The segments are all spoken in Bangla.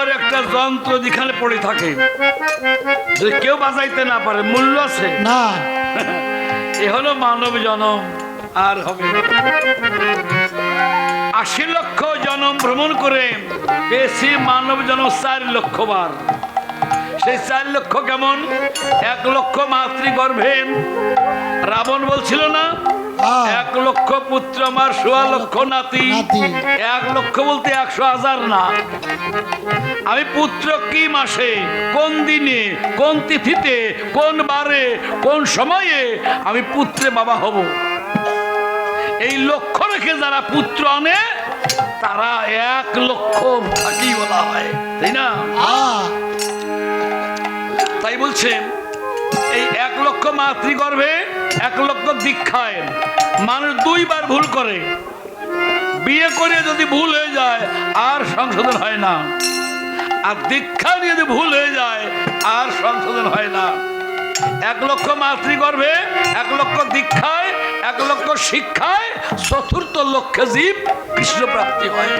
বড় একটা যন্ত্র যেখানে পড়ে থাকে, যদি কেউ বাজাইতে না পারে মূল্য আছে না। এ হলো মানব জনম। আর হবে 80 লক্ষ জনম ভ্রমণ করে পেয়েছি মানব জনম 4 লক্ষ বার। সেই 4 লক্ষ কেমন? 1 লক্ষ মাতৃগর্ভে রাবণ বলছিল না 1 লক্ষ পুত্র আমার 16 লক্ষ নাতি। 1 লক্ষ বলতে 100,000 না। আমি পুত্র কি মাসে, কোন দিনে, কোন তিথিতে, কোন বারে, কোন সময়ে আমি পুত্রে বাবা হব, এই লক্ষ্য রেখে যারা পুত্র আনে তারা 1 লক্ষ ফাঁকি বলা হয়, তাই না? তাই বলছেন এই 1 লক্ষ মাতৃগর্ভে 1 লক্ষ দীক্ষায় মানুষ 2 বার ভুল করে। বিয়ে করে যদি ভুল হয়ে যায় আর সংশোধন হয় না, আর দীক্ষা নিয়ে যদি ভুল হয়ে যায় আর সংশোধন হয় না। 1 লক্ষ মাতৃগর্ভে 1 লক্ষ দীক্ষায় 1 লক্ষ শিক্ষায় 4র্থ লক্ষ্যে জীব কৃষ্ণ প্রাপ্তি হয়।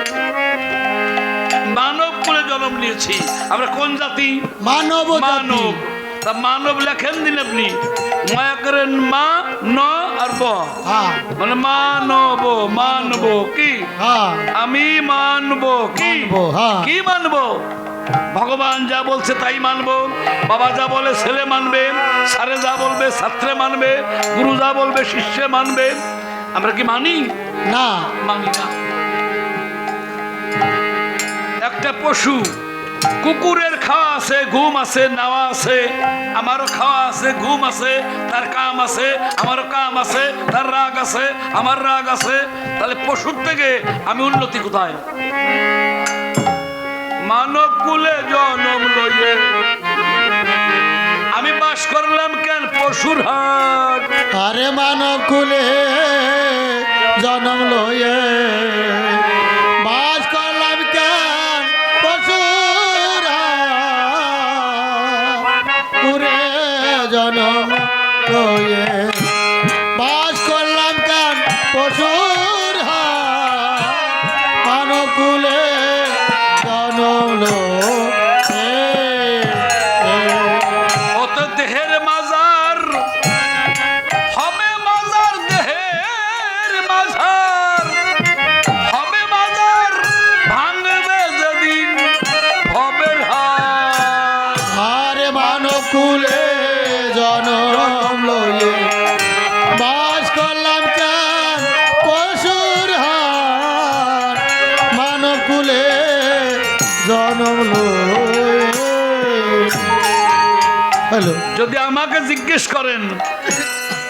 মানব কুলে জন্ম নিয়েছি আমরা। কোন জাতি? মানব। মানব। তা মানব লেখেন দিন আপনি, মায়া করেন মা ন আর ব, মানে মানব। মানব কি? আমি মানব কি? কি মানব? ভগবান যা বলছে তাই মানবো। বাবা যা বলে ছেলে মানবে, স্যারে যা বলবে ছাত্রে মানবে, গুরু যা বলবে শিষ্যে মানবে। আমরা কি মানি? না, মানি না। একটা পশু, কুকুরের খাওয়া আছে, ঘুম আছে, নাওয়া আছে, আমারও খাওয়া আছে, ঘুম আছে, তার কাম আছে, আমারও কাম আছে, তার রাগ আছে, আমার রাগ আছে। তাহলে পশুর থেকে আমি উন্নতি কোথায়? মানব কুলে জনম লইয়ে আমি বাস করলাম কেন পশুর হাট? আরে মানব কুলে জনম লইয়ে বাস করলাম কেন পশুর হাট? কুলে জনম লইয়ে বাস করলাম কেন পশুর হাট? মানব কুলে দেহের মাজার হবে, মাজার দেহের মাজার হবে, মাজার ভাঙবে যেদিন হবে হার। আরে মানব কুলে জনম লইয়ে বাস করলাম কেন পশুর হাট? মানব কুলে জনম লইয়ে। যদি আমাকে জিজ্ঞেস করেন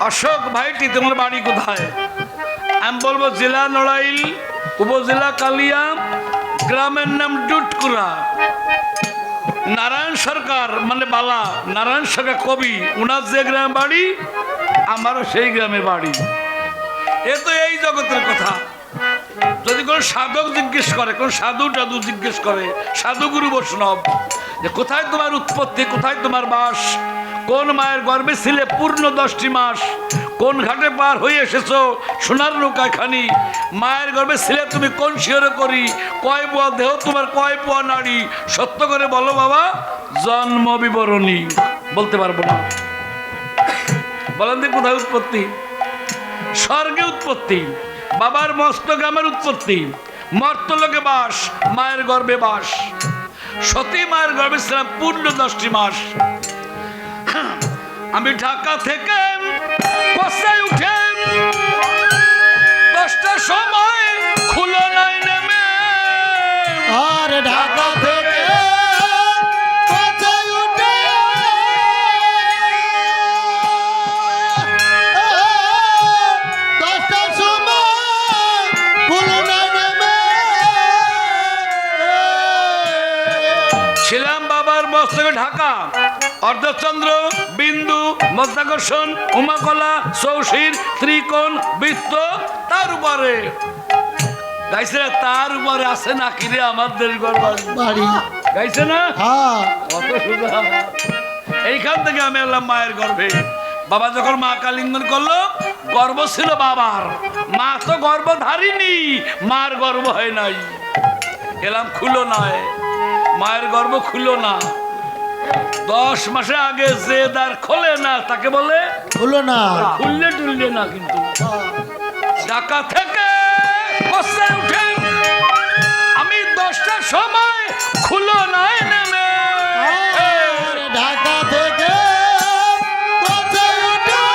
অশোক ভাইটি তোমার বাড়ি কোথায়, আমি বলবো জেলা নড়াইল, উপজেলা কালিয়া, গ্রামের নাম ডুটকুরা। নারায়ণ সরকার মানে বালা, নারায়ণ সরকার কবি, ওনার যে গ্রামে বাড়ি আমারও সেই গ্রামে বাড়ি। এ তো এই জগতের কথা। যদি কোনো সাধক জিজ্ঞেস করে, কোন সাধু টাধু জিজ্ঞেস করে, সাধুগুরু বৈষ্ণব, যে কোথায় তোমার উৎপত্তি, কোথায় তোমার বাস, কোন মায়ের গর্ভে ছিলে পূর্ণ 10টি মাস, কোন ঘাটে পার হয়ে এসেছো সোনার নৌকায় খানি, মায়ের গর্ভে ছিলে তুমি কোন শিহরে করি, কয় পোয়া দেহ তোমার, কয় পোয়া নারী, সত্য করে বলো বাবা। জন্ম বিবরণী বলতে পারবো না। বলেন তো কোথায় উৎপত্তি? স্বর্গে উৎপত্তি, বাবার মস্তকে আমার উৎপত্তি, মর্তলোকে বাস, মায়ের গর্ভে বাস। সতী মায়ের গর্ভে ছিলাম পূর্ণ 10টি মাস। আমি ঢাকা থেকে বসায় উঠে 10টার সময় খুলনায় নেমে, আর ঢাকা থেকে বসায় উঠে 10টার সময় খুলনায় নেমে ছিলাম বাবার মস্তকে ঢাকা, অর্ধচন্দ্র, বিন্দু, মধ্যাকর্ষণ, উমাকলা, চৌশির, ত্রিকোণ, বৃত্ত, তার উপরে গাইছে। তার উপরে আছে না কিরে আমাদের বাড়ি গাইছে না? কত সুন্দর। এইখান থেকে আমি এলাম মায়ের গর্ভে। বাবা যখন মা কালিঙ্গন করলো, গর্ব ছিল বাবার, মা তো গর্ভ ধারিনি, মার গর্ব হয় নাই। এলাম খুলনায়, মায়ের গর্ভ খুললো না। 10 মাসে আগে যে দ্বার খোলে না তাকে বলে হলো না। খুললে টুললে না। কিন্তু ঢাকা থেকে বস্তায় উঠে আমি 10টার সময় খুলো নাই নেমে আর ঢাকা থেকে কোথায় উঠে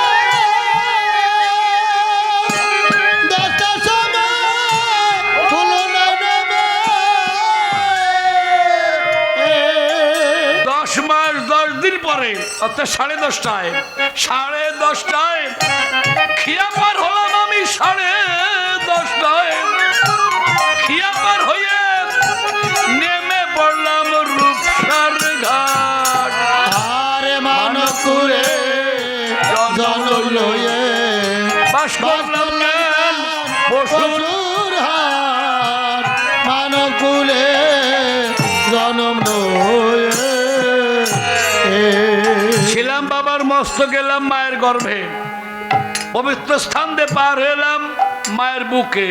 10টার সময় হলো না নেমে। 10 মাস 10 দিন পরে অর্থাৎ 10:30টায় 10:30টায় খিয়া পার হলাম আমি। 10:30টায় খিয়া পার হয়ে নেমে পড়লাম রূপসার ঘাট। আরে মানবপুরে জনম লয়ে বাস করলাম জ্ঞান পশুর পশুর হাট। মানবকুলে জনম লয়ে ছিলাম বাবার মস্ত, গেলাম মায়ের গর্ভে, পবিত্র স্থান দিয়ে পার হলাম মায়ের বুকে।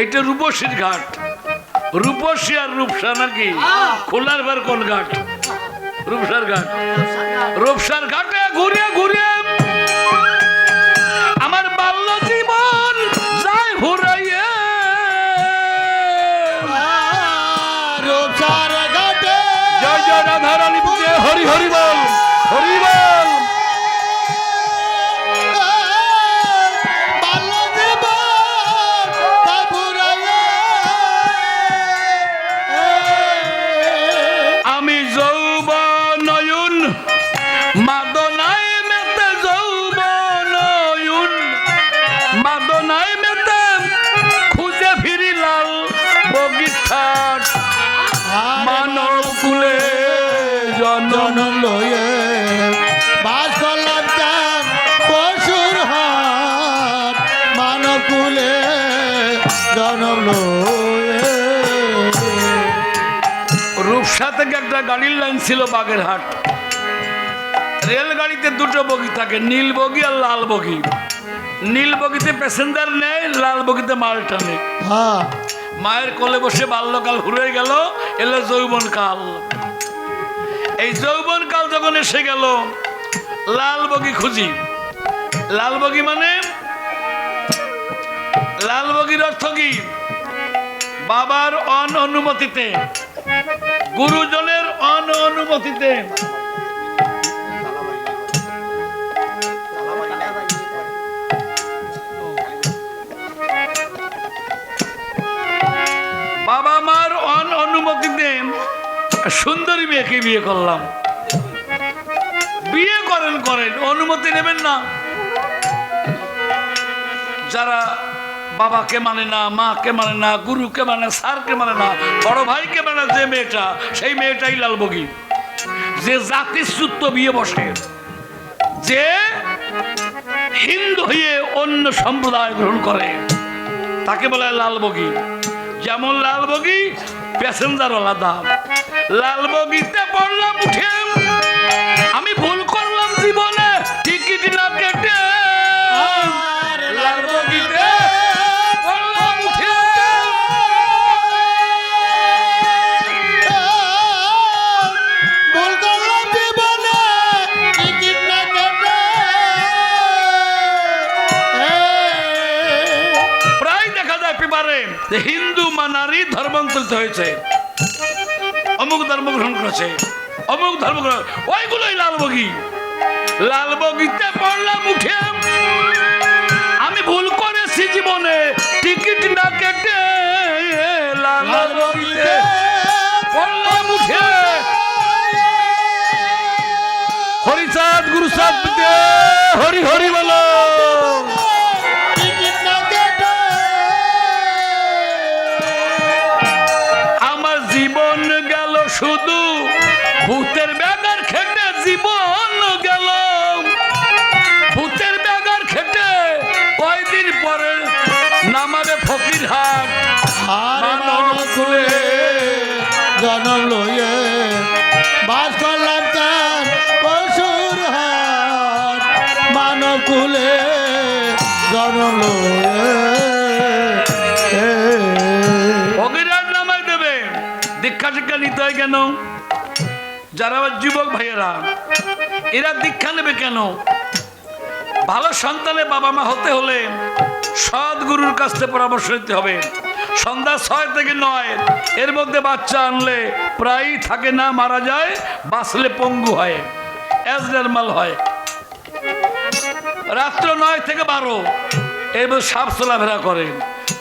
এইটা রূপসীর ঘাট। রূপসী আর রূপসা নাকি খোলার বার কোন ঘাট? রূপসার ঘাট। রূপসার ঘাটে ঘুরে ঘুরে আমার বাল্য জীবন যায় ঘুরাইয়ে। রূপসার ঘাটে জয় জয় রাধা রানী, হরি হরি বল, হরি বল। বাল্য জীবন তা ফুরাইয়া। আমি যৌবনয়ন মাদনায় মেতে, যৌবনয়ন মাদনায় মেতে খুঁজে ফিরি লাল বগিঠাট। মানব কুলে জন্ম জনম লয়ে বাস করলাম চান পশুর হাট। মানব কুলে জনম লয়ে। রূপসা থেকে একটা গাড়ির লাইন ছিল বাগেরহাট। রেলগাড়িতে 2টো বগি থাকে, নীল বগি আর লাল বগি। নীল বগিতে প্যাসেঞ্জার নেয়, লাল বগিতে মাল টানে। হ্যাঁ মায়ের কোলে বসে বাল্যকাল ঘুরে গেল, এলো যৌবনকাল। এই যৌবনকাল যখন এসে গেল, লাল বগি খুঁজি। লাল বগি মানে, লাল বগির অর্থ কি? বাবার অনুমতিতে, গুরুজনের অনুমতিতে বাবা মার অনুমতিতে সুন্দরী মেয়েকে বিয়ে করলাম। বিয়ে করেন অনুমতি নেবেন না। যারা বাবাকে মানে না, মাকে মানে না, গুরুকে মানে না, স্যারকে মানে না, বড় ভাইকে মানে যে মেয়েটা, সেই মেয়েটাই লালবগি। যে জাতিচ্যুত বিয়ে বসে, যে হিন্দু হয়ে অন্য সম্প্রদায় গ্রহণ করে, তাকে বলে লালবগি। যেমন লালবগি প্যাসেঞ্জার আলাদা। লালবগিতে পড়লাম উঠে, আমি ভুল করলাম জীবনে টিকিট না কেটে। লালবগিতে পড়লাম উঠে, ভুল করলাম জীবনে টিকিট না কেটে। প্রায় দেখা যায় পেপারে যে হিন্দু মানারি ধর্মান্তরিত হয়েছে, অমুক ধর্ম গ্রহণ করেছে, অমুক ধর্ম গ্রহণ, ওইগুলোই লালবগি। লালবগিতে পড়লাম উঠে, আমি ভুল করেছি জীবনে টিকিট না কেটে। লালবগিতে পড়লাম উঠে, হরিচাঁদ গুরুচাঁদ পিতে হরি হরি বলো। টিকিট না কেটে। আমার জীবন গেল শুধু ভূতের ব্যাগার খেটে, জীবন গেল ভূতের ব্যাগার খেটে। কয়দিন পরে নামাবে ফকির হাট। আর মানব কুলে জনম লয়ে বাস করলাম চান পশুর হাট। মানব কুলে জনম লয়ে ফকির হাট নামাই দেবে। দীক্ষা শিক্ষা নিতে হয় কেন? যারা আমার যুবক ভাইয়েরা, এরা দীক্ষা নেবে কেন? ভালো সন্তানের বাবা মা হতে হলে সৎ গুরুর কাছ থেকে পরামর্শ নিতে হবে। সন্ধ্যা 6 থেকে 9 এর মধ্যে বাচ্চা আনলে প্রায়ই থাকে না, মারা যায়, বাঁচলে পঙ্গু হয়, অ্যাবনর্মাল হয়। রাত্র 9 থেকে 12 এর মধ্যে সাপ চলাফেরা করে।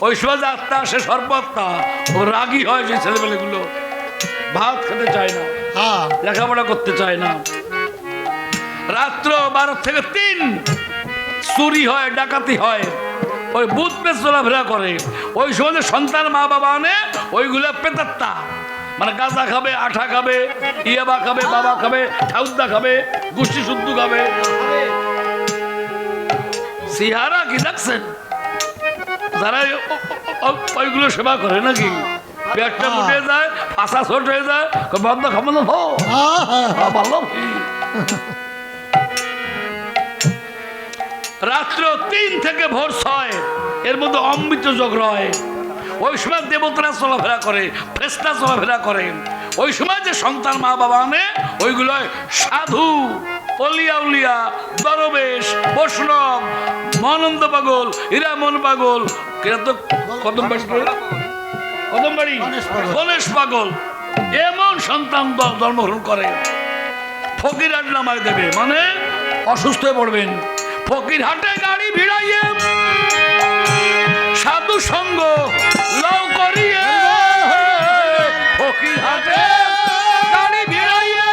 ওই সময় যে আত্মা আসে, সর্বাত্মা, ও রাগী হয়। সেই ছেলেমেয়েগুলো ভাত খেতে চায় না, লেখাপড়া করতে চায় না। রাত্র 12 থেকে 3 চুরি হয়, ডাকাতি হয়, ওই বুথ পেয়ে চলাফেরা করে। ওই সময় সন্তান মা বাবা আনে, ওইগুলো পেতাত্তা, মানে গাঁজা খাবে, আঠা খাবে, ইয়াবা খাবে, বাবা খাবে, ঠাউদা খাবে, গুষ্টি শুদ্ধ খাবে। সিহারা কি দেখছেন? যারা ওইগুলো সেবা করে নাকি পেটটা উঠে যায়, ফাঁসা ছোট হয়ে যায়, বন্ধ খামানো ভালো। রাত্র 3 থেকে ভোর 6 এর মধ্যে অমৃত যোগ রয়। ওই সময় দেবতারা চলাফেরা করে, ফেরেশতা চলাফেরা করে। ওই সময় যে সন্তান মা বাবা আনে, ওইগুলো সাধু, অলিয়া উলিয়া, দরবেশ, বৈষ্ণব, মহানন্দ পাগল, হীরামন পাগল, এরা তো কদমবাড়ি গণেশ পাগল, এমন সন্তান জন্মগ্রহণ করে। ফকিরহাট নামায় দেবে, মানে অসুস্থ হয়ে পড়বেন। ফকিরহাটে গাড়ি ভিড়াইয়ে সাধু সঙ্গ লাউ করিয়ে, ফকিরহাটে গাড়ি ভিড়াইয়ে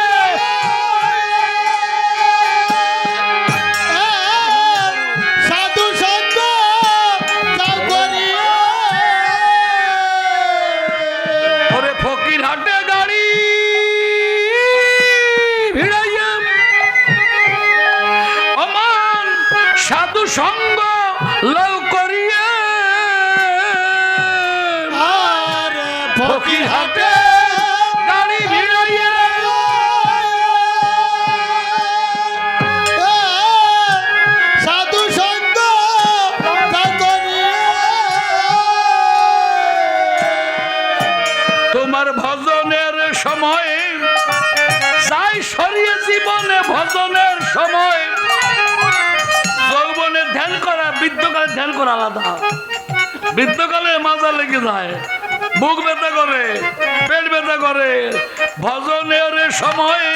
সাধু সঙ্গ লাউ করিয়ে, ওরে ফকিরহাটে গাড়ি ভিড়াইয়ে অমান সাধু সঙ্গ লাউ করিয়ে, আরে ফকিরহাটে গাড়ি ভিড়াইয়ে সাধু সঙ্গ লাউ করিয়ে, তোমার ভজনের সময় যাই সরিয়ে জীবনে, ভজনের সময় যৌবনে ধ্যান করা, বৃদ্ধকালে ধ্যান করা আলাদা। বৃদ্ধকালে মাজা লেগে যায়, বুক ব্যথা করে, পেট ব্যথা করে। ভজনের সময়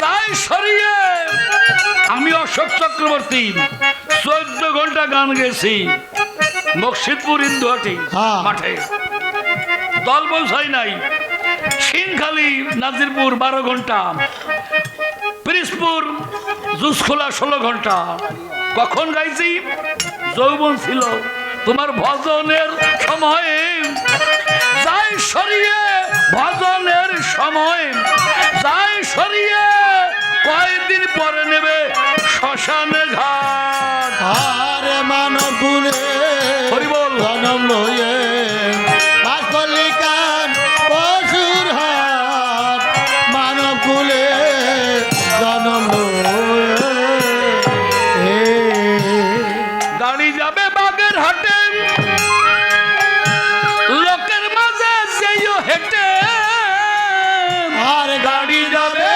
যাই সরিয়ে, আমি অশোক চক্রবর্তী 14 ঘন্টা গান গেছি মকসিদপুর ইন্দুহাটি মাঠে, দল পৌঁছাই নাই। সিংখালি নাজিরপুর 12 ঘন্টা, পিরিজপুর জুসখোলা 16 ঘন্টা। কখন গাইছি? যৌবন ছিল। তোমার ভজনের সময় যাই সরিয়ে, ভজনের সময় যাই সরিয়ে, কয়েকদিন পরে নেবে শ্মশানে ঘাট। আরে মানব কুলে হরি বল। জনম লয়ে বাস করলি কান পশুর হাট, মানব কুলে জনম লয়ে গাড়ি যাবে বাগের হাটে, লোকের মাঝে যেও হেঁটে। আর গাড়ি যাবে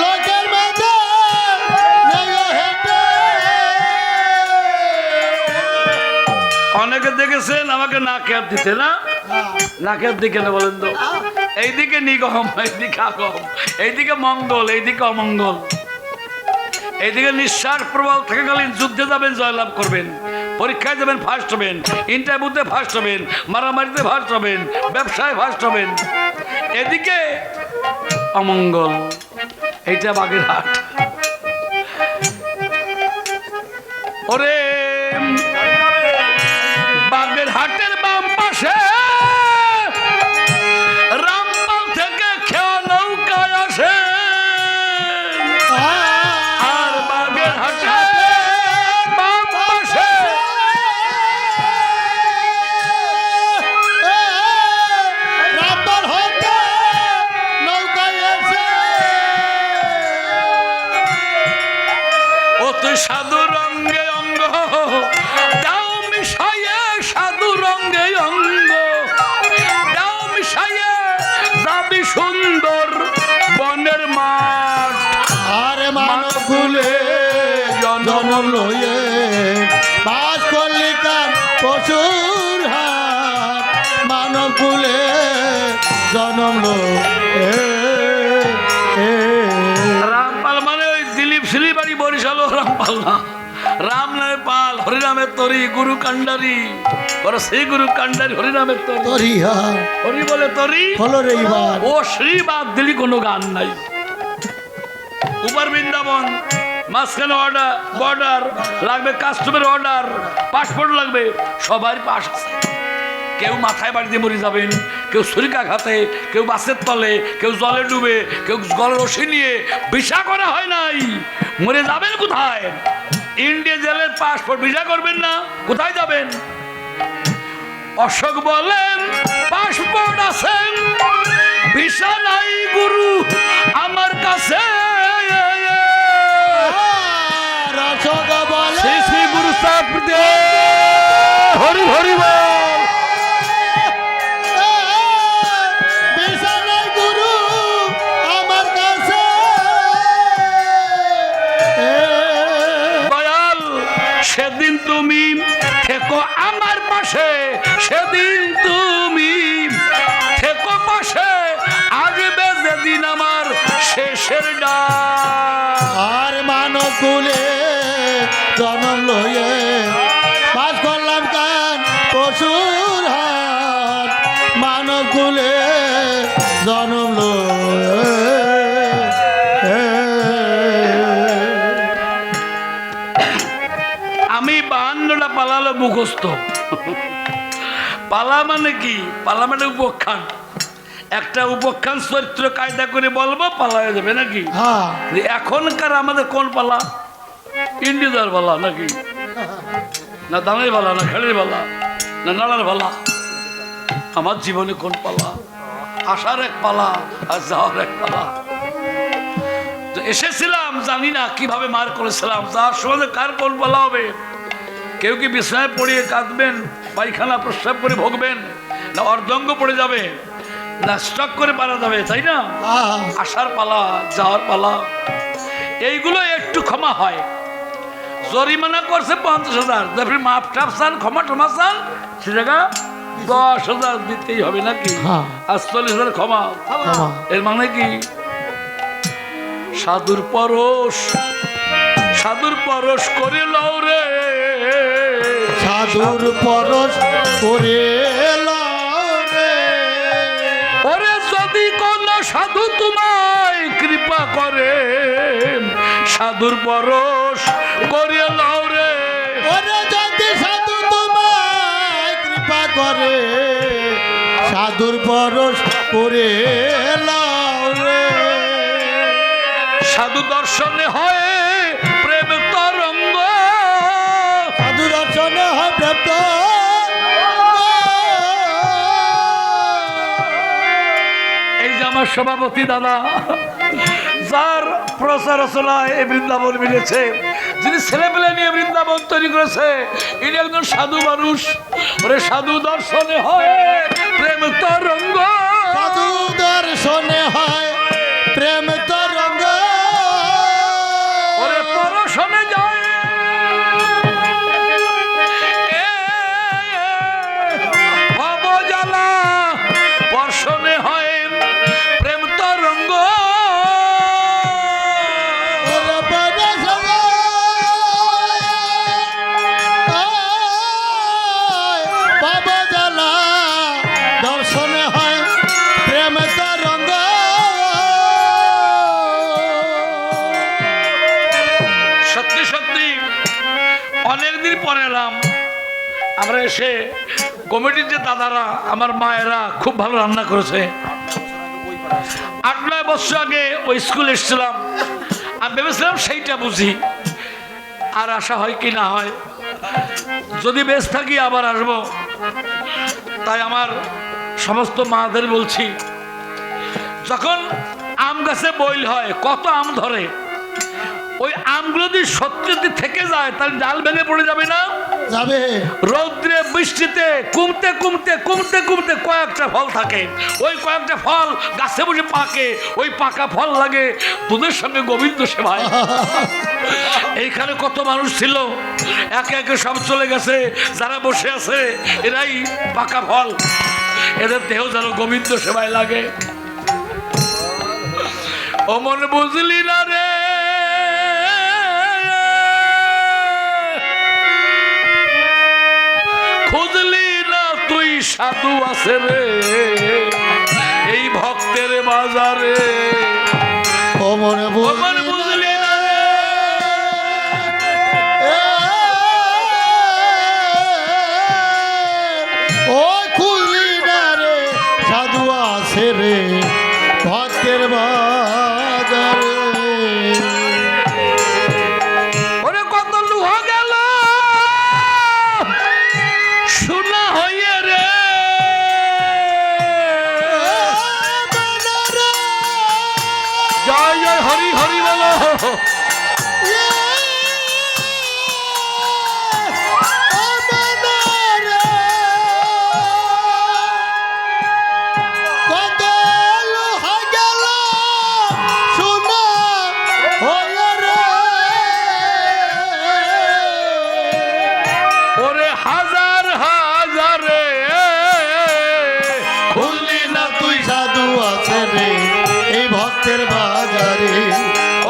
লোকের মাঝে হেঁটে। অনেকে দেখেছেন আমাকে না খেয়াল দিতে, না না খেয়াল দিকে না বলেন তো? এইদিকে নিগম, এইদিকে আগম, এইদিকে মঙ্গল, এইদিকে অমঙ্গল। এইদিকে নিঃশ্বাস প্রবল থাকাকালীন যুদ্ধে যাবেন, জয়লাভ করবেন, পরীক্ষায় যাবেন, ফার্স্ট হবেন, ইন্টারভিউতে ফার্স্ট হবেন, মারামারিতে ফার্স্ট হবেন, ব্যবসায় ফার্স্ট হবেন। এদিকে অমঙ্গল, এইটা বাগেরহাট। ওরে বাগেরহাটের বাম পাশে রামপাল থেকে খেয়া নৌকায় আসে, আর বাগেরহাটে বাম পাশে রামপাল হতে নৌকায় এসে। ও তুই সাধু রঙ্গে অঙ্গ দাও মিশাইয়ে, কি সুন্দর বনের মাঠ, আর মানব কুলে জন্ম লয়ে বাস করলি কান পশুর হাট, মানব কুলে জন্ম লয়ে রামপাল মানে ওই দিলীপ শিলিবাড়ি বরিশাল রামপাল না, রাম নামে পাল, হরিনামের তরি, গুরু কান্ডারি, ওরা সেই গুরু কান্ডারি হরিনামের তরি, তরিহা হরি বলে তরি, হলো রে এইবার ও শ্রীবাদ দিলি কোনো গান নাই। উপর বৃন্দাবন, মাঝখানে অর্ডার বর্ডার লাগবে, কাস্টমের অর্ডার, পাসপোর্ট লাগবে, সবার পাস আছে। কেউ মাথায় বাড়ি দিয়ে মরে যাবেন, কেউ ছুরিকাঘাতে, কেউ বাসের তলে, কেউ জলে ডুবে, কেউ গলার রশি নিয়ে, ভিসা করা হয় নাই, মরে যাবেন কোথায়? ইন্ডিয়া জেলের পাসপোর্ট ভিসা করবেন না, কোথায় যাবেন? অশোক বলেন পাসপোর্ট আছেন, ভিসা নাই গুরু আমার কাছে। রসগ বলে শ্রী শ্রী গুরু সাহেব হরি হরি বল। বিশালাই গুরু আমার কাছে দয়াল সেদিন তুমি থেকো আমার পাশে, সেদিন তুমি থেকো পাশে, আসবে যেদিন আমার শেষের ডাক। আর মানব কুলে জন্ম লয়ে বাস করলাম কান পশুর হাট, মানব কুলে জন্ম লয়ে আমি 52টা পালালো মুখস্থ। পালা মানে কি? পালা মানে উপখ্যান। একটা উপখ্যান চরিত্র কায়দা করে বলবো, পালা হয়ে যাবে নাকি? হ্যাঁ এখনকার আমাদের কোন পালা? ইন্ডিয়ার পালা নাকি? না দামের পালা, না খেলের পালা, না নাড়ার পালা? আমার জীবনে কোন পালা? আসার এক পালা আর যাওয়ার এক পালা। তো এসেছিলাম জানি না কিভাবে মার করেছিলাম, যাওয়ার সময় কার কোন পালা হবে? কেউ কি বিছানায় পড়িয়ে কাঁদবেন, পায়খানা প্রস্রাব করে ভোগবেন, না অর্ধঙ্গ পড়ে যাবে, না স্টক করে পারা যাবে, তাই না? হ্যাঁ আসার পালা, যাওয়ার পালা, এইগুলো একটু ক্ষমা হয়। জরিমানা করছে 50,000, তারপরে মাপ টাপ চান, ক্ষমা টমা চান, সে জায়গা 10,000 দিতেই হবে নাকি? হ্যাঁ। আর 40,000 ক্ষমা। ক্ষমা। এর মানে কি? সাধুর পরশ, সাধুর পরশ করে লও রে, সাধুর পরশ করে লও রে, ওরে যদি কোন সাধু তোমায় কৃপা করে, সাধুর পরশ করে লও রে। ওরে যদি সাধু তোমায় কৃপা করে, সাধুর পরশ করে লও রে, সাধু দর্শনে হয় প্রেম তরঙ্গ, সাধু দর্শনে হয় প্রাপ্ত। এই যে আমার সভাপতি দাদা, যার প্রচার রচনায় এই বৃন্দাবন মিলেছে, যিনি ছেলেপেলে নিয়ে বৃন্দাবন তৈরি করেছে, ইনি একজন সাধু মানুষ। ওরে সাধু দর্শনে হয় প্রেম তরঙ্গ, সাধু দর্শনে হয় প্রেম তরঙ্গ, ওরে পরশনে যায় ভবজ্বালা, পরশনে হয় প্রেম তরঙ্গ। ওরে পরশনে বাবা জ্বালা, দর্শনে হয় প্রেম তরঙ্গ। সত্যি সত্যি অনেকদিন পরে এলাম। আমরা এসে কমিটির যে দাদারা, আমার মায়েরা খুব ভালো রান্না করেছে। 8-9 বছর আগে ওই স্কুলে এসেছিলাম, আমি ভেবেছিলাম সেইটা বুঝি, আর আশা হয় কি না হয়, যদি বেশ থাকি আবার আসবো। তাই আমার সমস্ত মাদের বলছি, যখন আম গাছে বইল হয়, কত আম ধরে, ওই আমগুলো যদি সত্যি যদি থেকে যায়, তাহলে ডাল ভেঙে পড়ে যাবে না? যাবে রৌদ্রে বৃষ্টিতে কমতে কমতে কমতে কমতে কয়েকটা ফল থাকে, ওই কয়েকটা ফল গাছে বসে পাকে, ওই পাকা ফল লাগে দুধের সঙ্গে গোবিন্দ সেবায়। এইখানে কত মানুষ ছিল, একে একে সব চলে গেছে, যারা বসে আছে এরাই পাকা ফল, এদের দেহ যেন গোবিন্দ সেবায় লাগে। ও মন বুঝলি না রে, খুঁজলি না তুই সাধু আছে রে এই ভক্তের বাজারে। ও মনে ও মন বুঝলি না রে, ও খুলি না রে সাধু আছে রে ভক্তের বাজারে। ওরে কত লুহা গেল শোনা হইয়ে রে, জয় জয় হরি হরি বলো। কত লোহা গেল শোনা হইয়ে রে। ওরে হাজার হাজারে খুললি না তুই সাধু আছে রে এই ভক্তের বাজারে।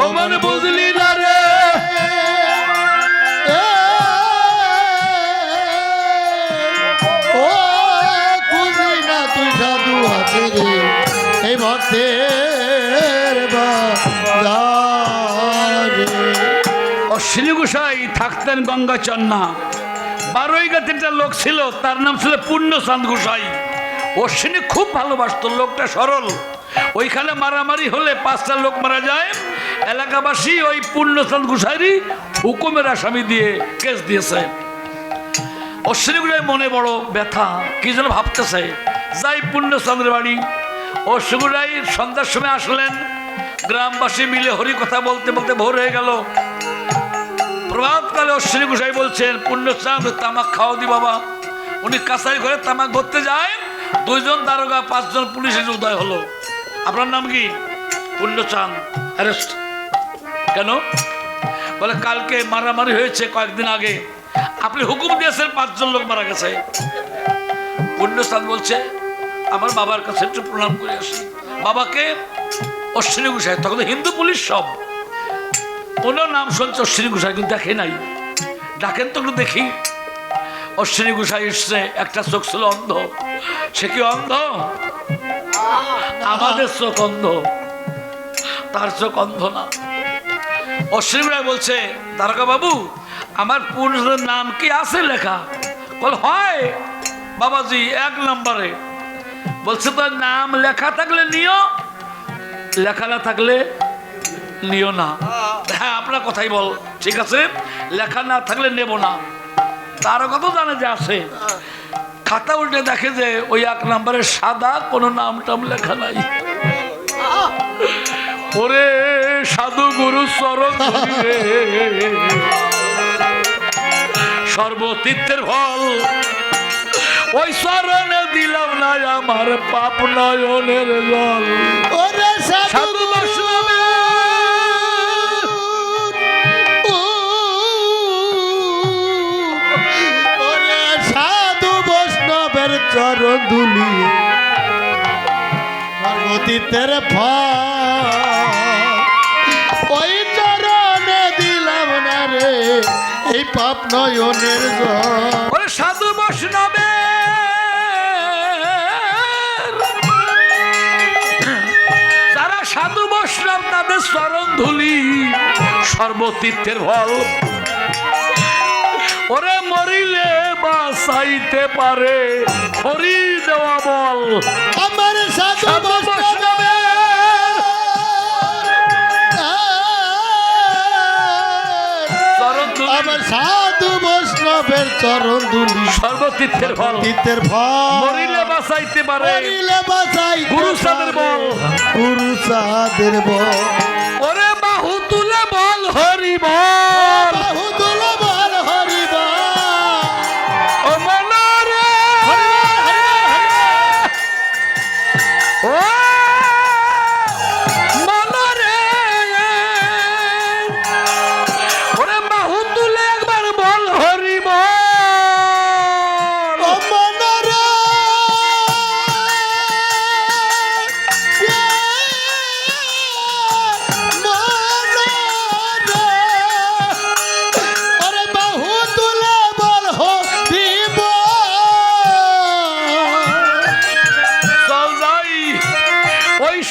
ও মন বুঝলি না রে, ও খুঁজি না তুই সাধু আছে রে এই ভক্তের বাজারে। অশ্বিনী গোসাই থাকতেন গঙ্গাচন্না, বারোইগাতে একটা লোক ছিল, তার নাম ছিল পূর্ণচাঁদ গোসাই। অশ্বিনী খুব ভালোবাসত, লোকটা সরল। ওইখানে মারামারি হলে 5টা লোক মারা যায়, এলাকাবাসী ওই পূর্ণচাঁদ গোসাইরই হুকুমের আসামি দিয়ে কেস দিয়েছে। অশ্বিনী গোসাই মনে বড় ব্যথা, কি যেন ভাবতেছে, যাই পূর্ণচন্দ্রের বাড়ি। অশ্বিনী গোসাই সন্ধ্যার সময় আসলেন, গ্রামবাসী মিলে হরি কথা বলতে বলতে ভোর হয়ে গেল। প্রভাতকালে অশ্বিনী গোসাই বলছেন, পূর্ণচাঁদ তামাক খাওয়া দি বাবা। উনি কাছারি ঘরে তামাক ধরতে যায়, 2 জন দারোগা 5 জন পুলিশের উদয় হলো। আপনার নাম কি? পূর্ণচাঁদ। অ্যারেস্ট। কেন? বলে কালকে মারামারি হয়েছে কয়েকদিন আগে, আপনি হুকুম দিয়েছেন 5 জন লোক মারা গেছে। পূর্ণচাঁদ বলছে আমার বাবার কাছে একটু প্রণাম করে আসি। বাবাকে? অশ্বিনী গোসাই। তখন হিন্দু পুলিশ সব, ওনার নাম শুনছে অশ্বিনী গোসাই, কিন্তু দেখে নাই। ডাকেন তো একটু দেখি। অশ্বিনী গোসাই এসছে, একটা চোখ ছিল অন্ধ। সে কি অন্ধ? আমাদের চোখ অন্ধ, তার চোখ অন্ধ না। অশ্বিনী গোসাই বলছে, দারোগা বাবু আমার পূর্ণচাঁদের নাম কি আছে লেখা? বল হয় বাবাজি 1 নম্বরে। বলছে তোর নাম লেখা থাকলে নিও, লেখা না থাকলে নিও না। হ্যাঁ আপনার কথাই বল, ঠিক আছে, লেখা না থাকলে নেব না। তার কত জানে যে আছে। খাতা উল্টে দেখে যে ওই 1 নম্বরে সাদা, কোনো নাম টাম লেখা নাই। ওরে সাধু গুরু চরণ ধরি রে, সর্বতীর্থের ফল ওই চরণে দিলাম না আমার পাপ নয়নের জল। ওরে সাধু বৈষ্ণবে ওরে সাধু বৈষ্ণবের চরণ ধুলি সর্বতীর্থের ফল ওই চরণে দিলাম না রে এই পাপ নয়নের জল। ওরে সাধু বৈষ্ণবে যারা সাধু বৈষ্ণব তাদের চরণ ধুলি সর্বতীর্থের ফল। ওরে মরিলে বাঁচাইতে পারে হরি দেওয়া বল। আমার সাধু বৈষ্ণবে আমার সাধু বৈষ্ণবের চরণ ধুলি সর্বতীর্থের ফল। তীর্থের ফল মরিলে বাঁচাইতে পারে মরিলে বাঁচাই গুরু চাঁদের বল। গুরু চাঁদের বল। ওরে বাহু তুলে বল হরি বল। বাহু তুলে বল হরি বল।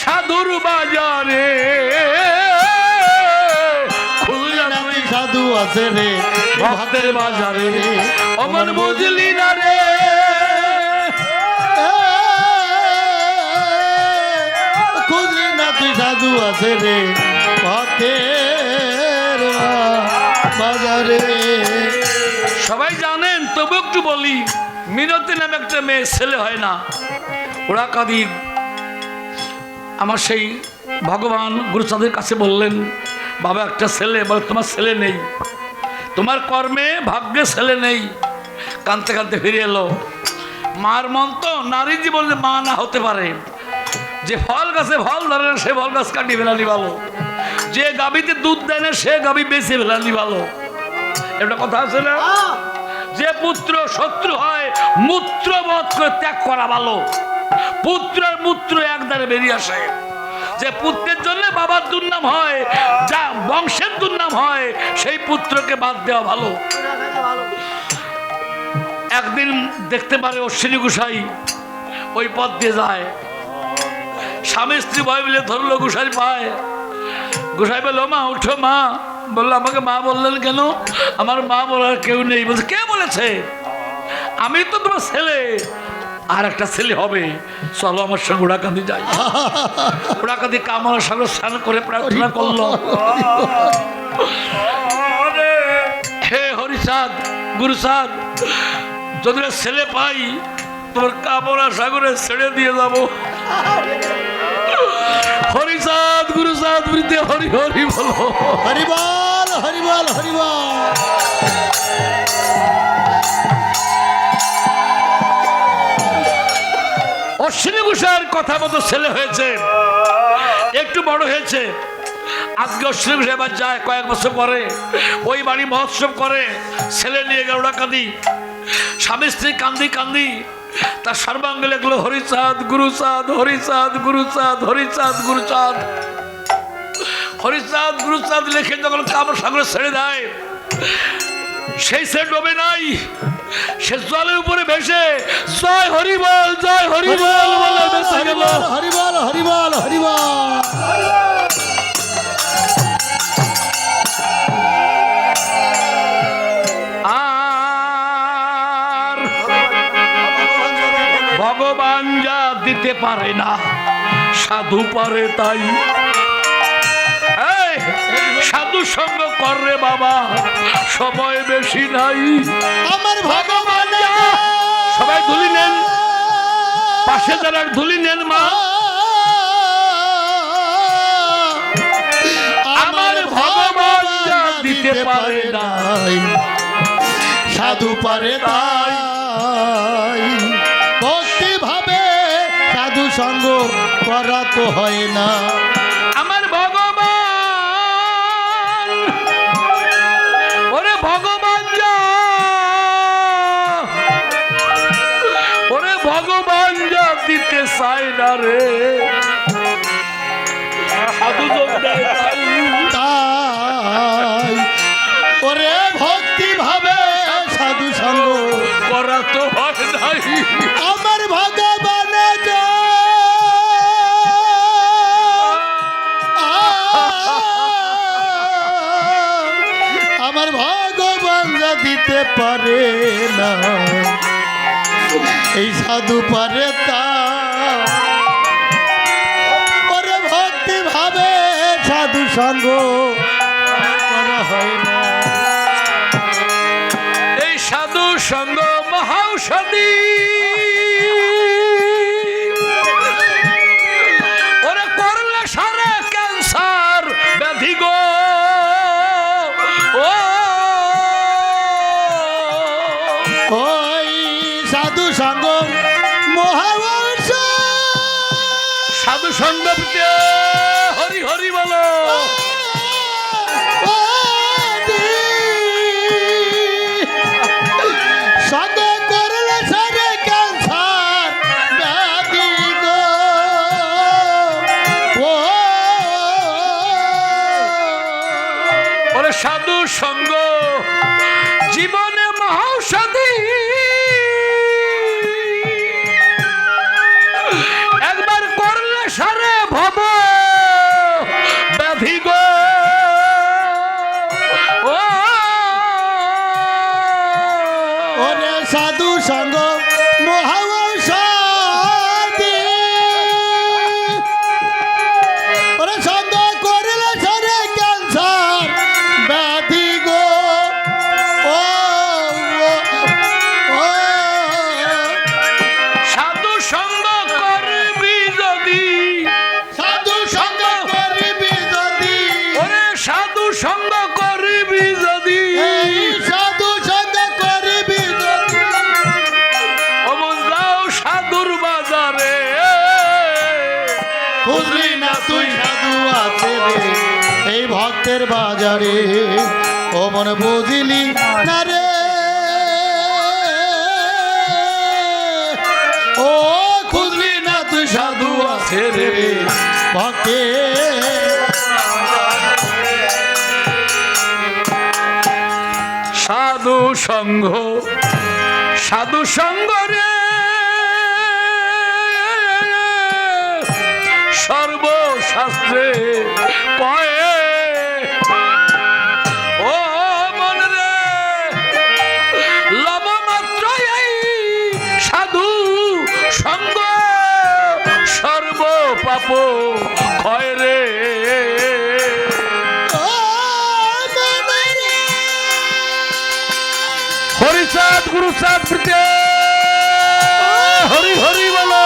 সাধুর বাজারে খুঁজলি না তুই সাধু আছে রে ভক্তের বাজারে অমন বুঝলি না রে খুঁজলি না তুই সাধু আছে রে ভক্তের বাজারে। সবাই জানেন তবু একটু বলি, মিনতি নামে একটা মেয়ে ছেলে হয় না, ওরা কাঁদি। আমার সেই ভগবান গুরুচাঁদের কাছে বললেন, বাবা একটা ছেলে, বলে তোমার ছেলে নেই, তোমার কর্মে ভাগ্যে ছেলে নেই। কাঁদতে কাঁদতে ফিরে এলো। মার মন তো নারী জীবনে মা না হতে পারে। যে ফল গাছে ফল ধরে না সে ফল গাছ কাটিয়ে ফেলানি ভালো, যে গাভীতে দুধ দেয় না সে গাভী বেঁচে ফেলানি ভালো। একটা কথা আছে না, যে পুত্র শত্রু হয় মূত্রবধ করে ত্যাগ করা ভালো। পুত্রের মূত্র একদারে বেরিয়ে আসে। যে পুত্রের জন্য বাবার দুর্নাম হয়, যা বংশের দুর্নাম হয়, সেই পুত্রকে বাদ দেওয়া ভালো। একদিন দেখতে পারে অশ্বিনী গোসাই ওই পথ দিয়ে যায়, স্বামী স্ত্রী ভয় মিলে ধরলো গোসাই পায়। গোসাই বললো, মা উঠো। মা বললো, আমাকে মা বললেন কেন? আমার মা বলার কেউ নেই। বলছে, কে বলেছে? আমি তো তোমার ছেলে, আর একটা ছেলে হবে, চলো আমার সঙ্গে ওড়াকান্দি যাই। ওড়াকান্দি কামনার সঙ্গে স্নান করে প্রার্থনা করলো, হে হরিচাঁদ গুরুচাঁদ, যদি ছেলে পাই তোমার কামনা সাগরে ছেড়ে দিয়ে যাব। হরিচাঁদ গুরুচাঁদ বৃদ্ধে হরি হরি বলো, হরিবল হরিবল হরিবল। অশ্বিনী গোসাইয়ের কথা মতো ছেলে হয়েছে, একটু বড় হয়েছে। আজকে অশ্বিনী গোসাই এবার যায়, কয়েক বছর পরে ওই বাড়ি মহোৎসব করে, ছেলে নিয়ে গেল ওড়াকান্দি। স্বামী স্ত্রী কান্দি কান্দি, তার সর্বাঙ্গে লেখলো হরিচাঁদ গুরুচাঁদ, হরিচাঁদ গুরুচাঁদ, হরিচাঁদ গুরুচাঁদ। হরিচাঁদ গুরুচাঁদ লিখে যখন কামড় সাগরে ছেড়ে দেয়, সেই সে ডোবে নাই, সে জলের উপরে ভেসে জয় হরিবল জয় হরিবল বলে বেঁচে গেল। হরিবল হরিবল হরিবল। আর ভগবান যা দিতে পারে না সাধু পারে তাই। সাধু সঙ্গ করে বাবা, সময় বেশি নাই। আমার ভগবান সবাই ধুলি নেন, পাশে যারা ধুলি নেন। মা আমার ভগবান যা দিতে পারে না সাধু পারে তাই। ভক্তি ভাবে সাধু সঙ্গ করা তো হয় না। আমার ভগবান, ওরে ভগবান যা, ওরে ভগবান যা দিতে চায় না রে, সাধু যোগ দেয় তাই। তাই ওরে ভক্তি ভাবে সাধু সঙ্গ করা তো হয় নাই। আমার ভগবান আমার ভগবান যা দিতে পারে না এই সাধু পারে তা। ওরে ভক্তি ভাবে সাধু সঙ্গ করা হয় না। এই সাধু সঙ্গ মহাঔষধি, ওরে করলে সারে ক্যান্সার ব্যাধি গো। ওই সাধু সঙ্গ মহাবংশ। সাধু সঙ্গ হরি হরি বলো। সঙ্গ করলে সারে ক্যান্সার ব্যাধি গো। ওরে সাধু সঙ্গ জীবনে মহাঔষধি, একবার করলে সারে ভব খুঁজলি না তুই সাধু আছে রে এই ভক্তের বাজারে ও মন বুঝিলি না রে ও খুঁজলি না তুই সাধু আছে রে ভক্তের সাধু সঙ্গ রে সর্বশাস্ত্রে কয়ে ও মন রে লবমাত্র এই সাধু সঙ্গ সর্ব পাপ ক্ষয় রে হরিচাঁদ গুরুচাঁদ প্রীতে হরি হরি বলো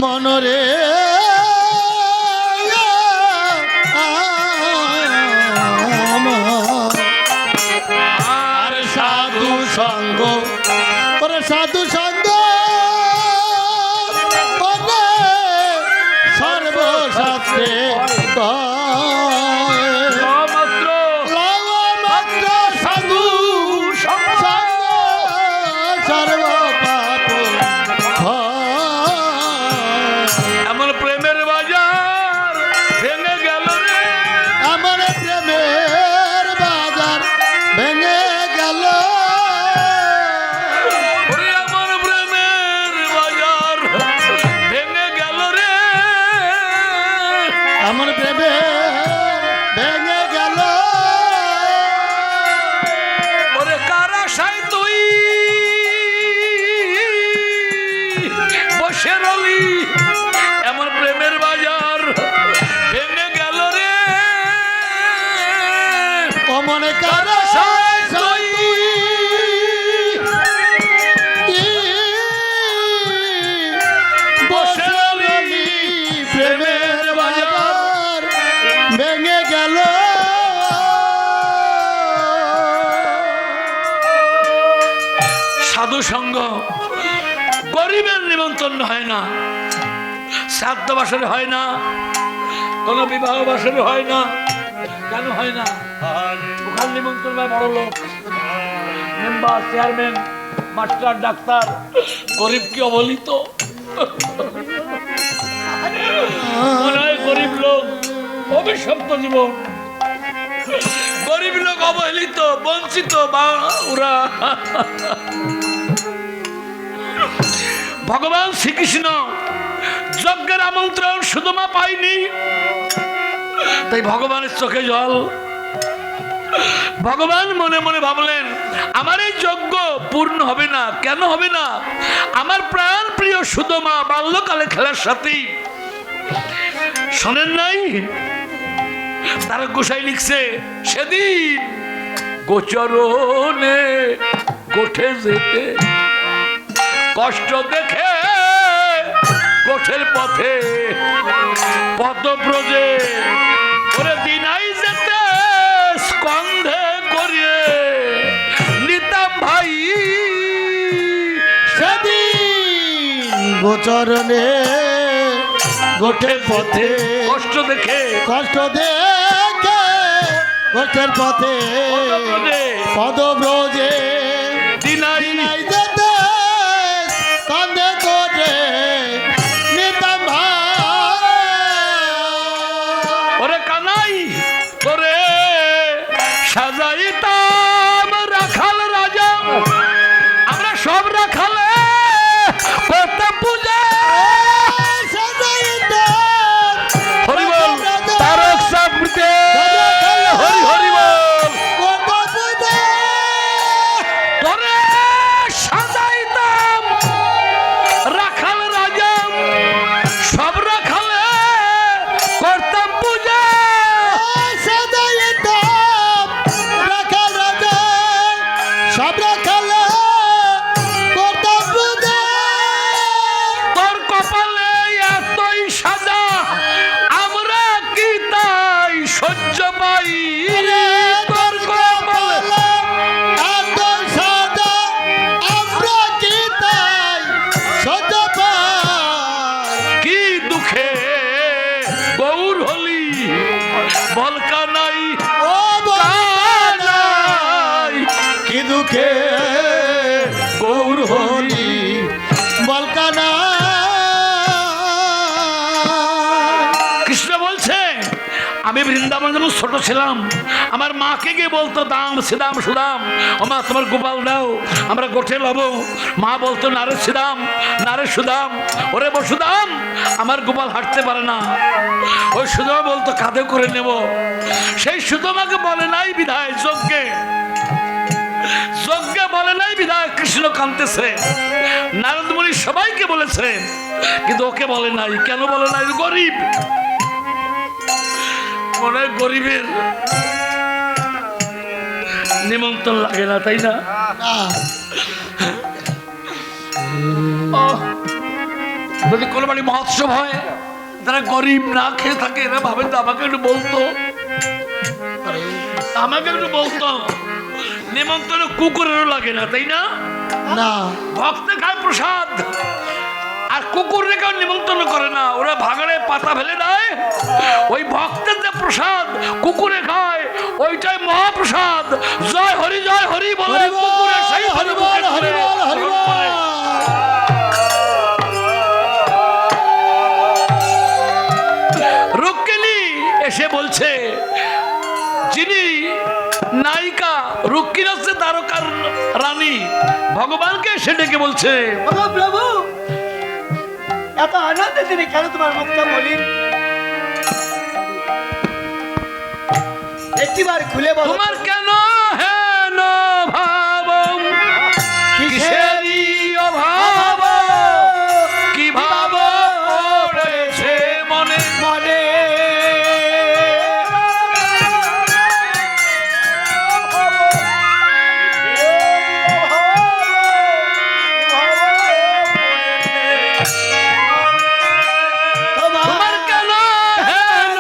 মনরে আর সাধু সঙ্গ ওরে সাধু সঙ্গ ওরে সর্বশাস্ত্রে মাত্র সাধু সঙ্গ সর্ব পাপ আমার প্রেমের বাজার ভেঙে গেল রে আমার প্রেমের বাজার ভেঙে গেল ওরে আমার প্রেমের বাজার ভেঙে গেল রে আমার প্রেমের ভেঙে গেল ওরে কার আশায় তুই বসে রলি আমার প্রেমের বাজার ভেঙে গেল রে অমনে কার আশায় তুই বসে রলি প্রেমের বাজার ভেঙে গেল সাধু সঙ্গ গরিবের নিমন্ত্রণ হয় না, শ্রাদ্ধ বাসরে হয় না, কোনো বিবাহ বাসরে হয় না। কেন হয় না? ওখানে নিমন্ত্রণ হয় বড় লোক, মেম্বার, চেয়ারম্যান, মাস্টার, ডাক্তার। গরিব কি অবহেলিত? মনে হয় গরিব লোক অভিশপ্ত জীবন, গরিব লোক অবহেলিত, বঞ্চিত বা ওরা। ভগবান শ্রীকৃষ্ণ যজ্ঞের আমন্ত্রণ সুদমা পায়নি, তাই ভগবানের চোখে জল। ভগবান মনে মনে ভাবলেন আমার এই যজ্ঞ পূর্ণ হবে না। কেন হবে না? আমার প্রাণ প্রিয় সুদমা বাল্যকালে খেলার সাথী, শোনেন নাই? তার গোসাই লিখছে, সেদিন গোচরণে গোঠে যেতে কষ্ট দেখে গোঠের পথে পদব্রজে ওরে দিনাই যেতে স্কন্ধে করিয়ে নিতাম ভাই সেদিন গোচরণে গোঠের পথে কষ্ট দেখে গোঠের পথে পদব্রজে দিনাই যেতে স্কন্ধে করে নিতাম ওরে কানাই করে সাজাইতাম রাখাল রাজা, আমরা সব রাখালে করতাম পূজা। গৌর হলি বলকা নাই ও কানাই কি দুঃখে গৌর হলি বলকানা। কৃষ্ণ বলছে আমি বৃন্দাবন যখন ছোট ছিলাম আমার মাকে গিয়ে বলতো দাম সিদাম সুদাম ও মা তোমার গোপাল দাও আমরা গোঠে লব। মা বলতো নারে সিদাম নারে সুদাম ওরে বসুদাম আমার গোপাল হাঁটতে পারে না। ওই সুদামা বলতো কাঁধে করে নেব। সেই সুদামাকে বলে নাই বিধায় যজ্ঞে যজ্ঞে বলে নাই বিধায় কৃষ্ণ কাঁদতেছে। নারদ মুনি সবাইকে বলেছে কিন্তু ওকে বলে নাই। কেন বলে নাই? গরিব, মনে হয় গরিবের নিমন্ত্রণ লাগে না, তাই না? যদি কোনো বাড়ি মহোৎসব হয় যারা গরিব না খেয়ে থাকে এরা ভাবেন তো আমাকে একটু বলতো, আমাকে একটু বলতো। নিমন্ত্রণ কুকুরেরও লাগে না, তাই না? না, ভক্তে খায় প্রসাদ আর কুকুর রেখেও নিমন্ত্রণ করে না। ওরা ভাগাড়ে পাতা ফেলে দেয়। ওই ভক্তের যে প্রসাদ কুকুরে খায় ওইটাই মহাপ্রসাদ। জয় হরি বলে কুকুরে সেই হরি বল হরি বল হরি বল। রুক্মিণী এসে বলছে, যিনি নায়িকা রুক্মিণী হচ্ছে দ্বারকার রানী, ভগবানকে এসে ডেকে বলছে, প্রভু এত আনন্দের দিনে কেন তোমার মুখটা মলিন? একটিবার খুলে বলো তোমার কেন হেন ভাব, কিসেরই অভাব, কি ভাব পড়েছে মনে মনে। তোমার কেন হেন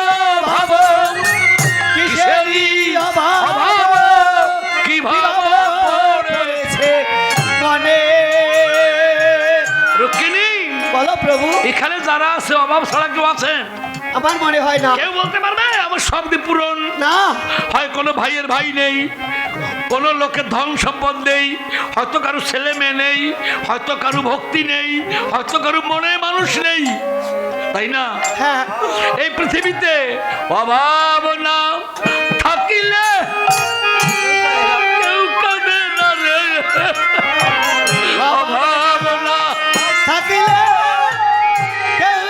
ভাব, কিসেরই অভাব, কি ভাব পড়েছে মনে। রুক্মিণী বলো প্রভু, এখানে যারা আছে অভাব ছাড়া কেউ আছে? আমার মনে হয় না। কেউ বলতে পারবে আমার সব দিয়ে পূরণ? না, হয় কোনো ভাইয়ের ভাই নেই, কোনো লোকের ধন সম্পদ নেই, হয়তো কারো ছেলে মেয়ে নেই, হয়তো কারো ভক্তি নেই, হয়তো কারো মনে মানুষ নেই, তাই না? হ্যাঁ এই পৃথিবীতে অভাব না থাকিলে কেউ কাঁদে না রে, অভাব না থাকিলে কেউ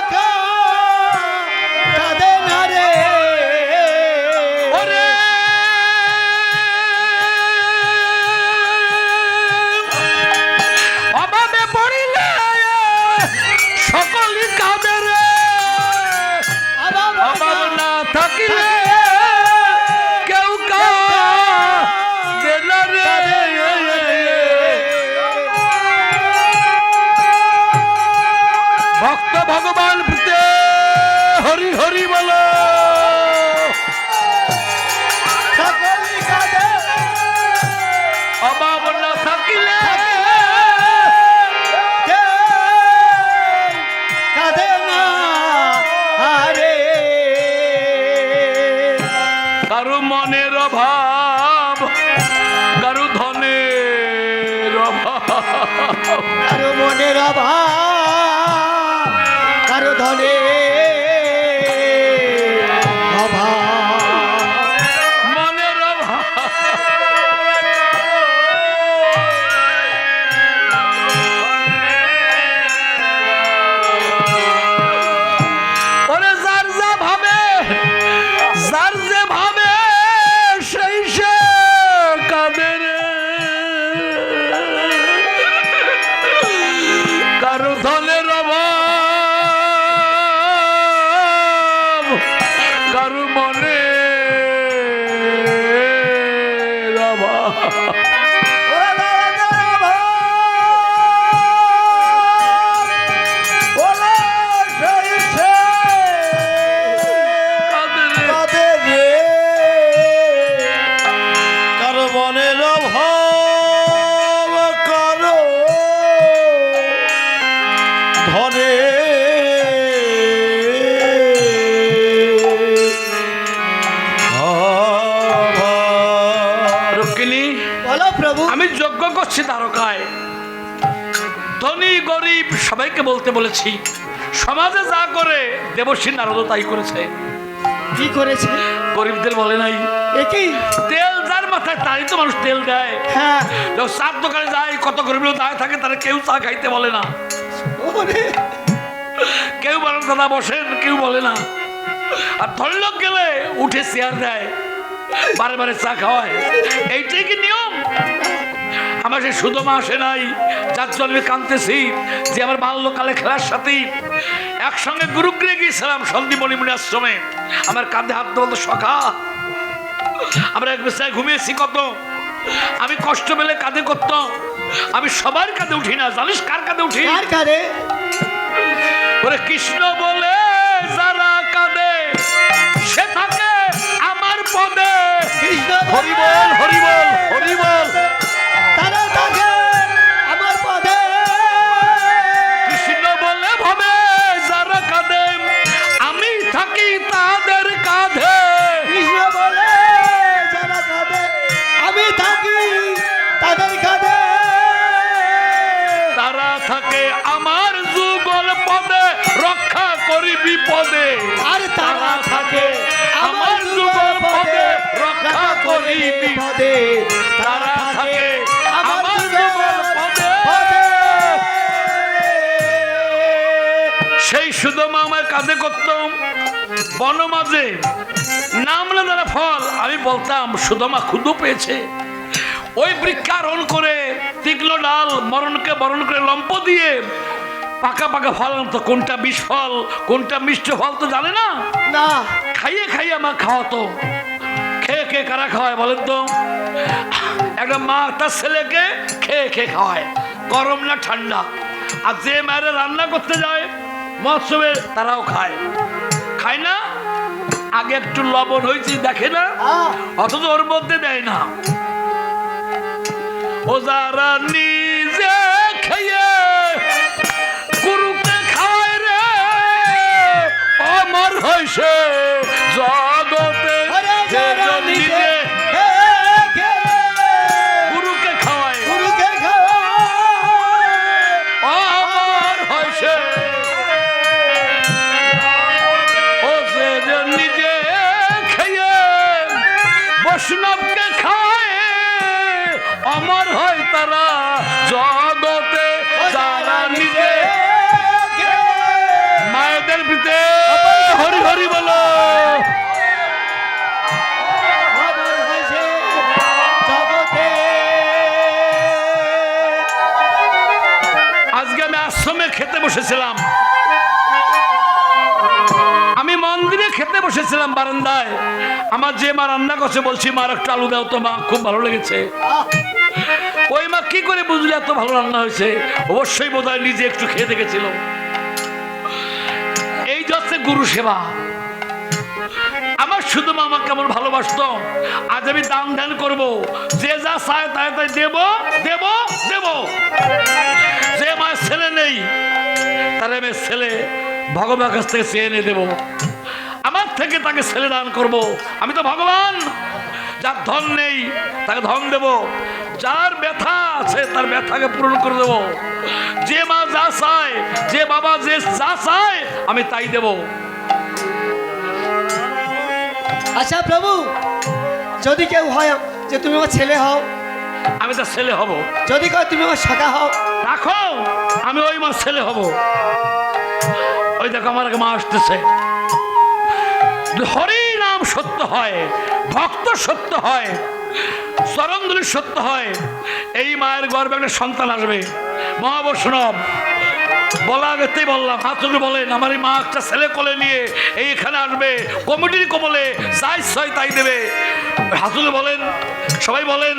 কাঁদে না রে। ওরে অভাবে পড়িলে সকলই কাঁদে রে, অভাব না থাকিলে কেউ কাঁদে না রে। ভক্ত ভগবান প্রীতে হরি হরি বলো। সকলই কাঁদে, অভাব না থাকিলে কেউ কাঁদে না রে। কারো মনের অভাব, কারো ধনের অভাব, কারো মনের অভাব, কারো ধনের অভাব। মনের অভাব। ওরে যার যা ভাবে, যার যে ভাবে সেই সে কাঁদে রে। কারো ধনের অভাব, দেবশ্রী দ্বারকায় ধনী গরিব সবাইকে বলতে বলেছি, সমাজে যা করে দেবশ্রী নারদ তাই করেছে। কি করেছে? গরিবদের বলে নাই, একই তেল যার মাথায় তাই তো মানুষ তেল দেয়। হ্যাঁ যখন চার দোকানে যায়, কত গরিব লোক দাঁড়িয়ে থাকে, তারা কেউ চা খাইতে বলে না, ওরে কেউ বলেন কথা বসেন, কেউ বলে না। আর ধরলোক গেলে উঠে চেয়ার দেয়, বারে বারে চা খাওয়ায়। এইটাই কি নিয়ম? আমার সে সুদমা আসে নাই, যার জন্য আমি কাঁদতেছি, যে আমার বাল্যকালে খেলার সাথে একসঙ্গে গুরুগৃহে গিয়েছিলাম সন্দীপনী মুনি আশ্রমে। আমার কাঁধে হাত বলতো, সখা আমরা এক বিছানায় ঘুমিয়েছি কত, আমি কষ্ট পেলে কাঁধে করতাম। আমি সবার কাঁধে উঠি না, জানিস কার কাঁধে উঠি? কার কারে? ওরে কৃষ্ণ বলে যারা কাঁদে সে থাকে আমার পদে। কৃষ্ণ হরি বল, হরি বল, হরি বল। তারা থাকে আমার পদে। কৃষ্ণ বলে ভাবে যারা কাঁদে আমি থাকি তাদের কাঁধে। কৃষ্ণ বলে যারা কাঁদে আমি থাকি তাদের কাঁধে। তারা থাকে আমার যুগল পদে, রক্ষা করি বিপদে। আর তারা থাকে আমার যুগল পদে, রক্ষা করি বিপদে। তারা থাকে আমার যুগল পদে। সেই সুদমা আমার কাঁধে করতাম বন মাঝে, নামলে তারা ফল। আমি বলতাম সুদমা ক্ষুধা পেয়েছে, ওই বৃক্ষারোহণ করে তীক্ষ্ণ ডাল মরণকে বরণ করে লম্প দিয়ে পাকা পাকা ফল আনতো। কোনটা বিষ ফল কোনটা মিষ্টি ফল তো জানে না, না খাইয়ে খাইয়ে আমার খাওয়াতো। খেয়ে খেয়ে কারা খাওয়ায় বলেন তো? একটা মা তার ছেলেকে খেয়ে খেয়ে খাওয়ায়, গরম না ঠান্ডা। আর যে মায়েরা রান্না করতে যায় মহোৎসবে, তারাও খায়, খায় না? আগে একটু লবণ হয়েছে দেখে না, অথচ ওর মধ্যে দেয় না। ও যারা নিজে খেয়ে গুরুকে খায় রে, অমর হইছে জগতে। যে নিজে গুরুকে খাওয়ায় অমর হইছে। ও যে নিজে খেয়ে বৈষ্ণবকে খায় অমর হয় তারা জগতে। যারা নিজে মায়েদের পিতে হরি হরি বলো। আজকে আমি আশ্রমে খেতে বসেছিলাম, আমি মন্দিরে খেতে বসেছিলাম বারান্দায়। আমার যে মা রান্না করছে বলছি, মার একটা আলু দাও তো মা, খুব ভালো লেগেছে। ওই মা কি করে বুঝলে এত ভালো রান্না হয়েছে? অবশ্যই বোধহয় নিজে একটু খেয়ে দেখেছিল। এই হচ্ছে গুরু সেবা। আমার শুধু মামা কেমন ভালোবাসতো। আজ আমি দান ধ্যান করবো, যে যা চায় তাই তাই দেব দেব দেব। যে মায়ের ছেলে নেই তার আমি ছেলে ভগবানের কাছ থেকে চেয়ে এনে দেবো। আমার থেকে তাকে ছেলে দান করব। আমি তো ভগবান। যার ধন নেই তাকে ধন দেব, যার ব্যথা আছে তার ব্যথাকে পূরণ করে দেব। যে মা যা চায়, যে বাবা যে যা চায় আমি তাই দেব। আচ্ছা প্রভু, যদি কেউ হয় যে তুমি আমার ছেলে হও, আমি তার ছেলে হব। যদি কয় তুমি আমার শাখা হও, রাখো, আমি ওই মার ছেলে হব। ওই দেখো আমার মা আসতেছে। হরি নাম সত্য হয়, ভক্ত সত্য হয়, চরণধুলি সত্য হয়। এই মায়ের গর্ভে একটা সন্তান আসবে, মহাবৈষ্ণব। বলা আগেতেই বললাম, হাত তুলে বলেন আমার এই মা একটা ছেলে কোলে নিয়ে এইখানে আসবে, কমিটির কোমলে যাই ছয় তাই দেবে। হাত তুলে বলেন, সবাই বলেন,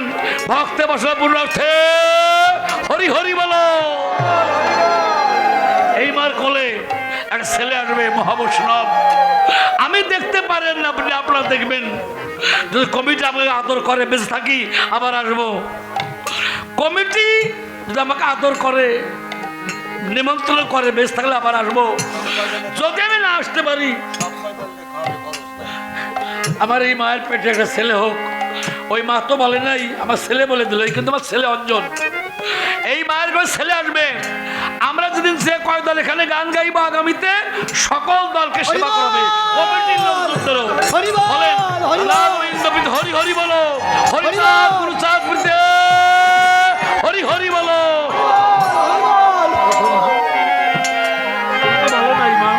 ভক্তে বসা পূর্ণার্থে হরি হরি বলো। এই মার কোলে একটা ছেলে আসবে, মহাবৈষ্ণব। আমি দেখতে পারেন না, আপনি আপনারা দেখবেন। যদি কমিটি আমাকে আদর করে বেঁচে থাকি আবার আসবো। কমিটি যদি আমাকে আদর করে নিমন্ত্রণ করে বেশ থাকলে আবার আসবো। যদি আমি না আসতে পারি, আমার এই মায়ের পেটে একটা ছেলে হোক। ওই মা তো বলে নাই, আমার ছেলে বলে দিল, কিন্তু আমার ছেলে অঞ্জন। এই মায়ের ঘরে ছেলে আসবে। আমরা যেদিন যে কয় দল এখানে গান গাইবো আগামীতে সকল দলকে সেবা করবে। কমিটির লোকজনদেরও হরি বল, বলেন হরি বল। আল্লাহ গোবিন্দ হরি হরি বলো, হরি হরি চাঁদ বল। গুরু চাঁদ প্রীতে হরি হরি বলো। ভালো নাই মা?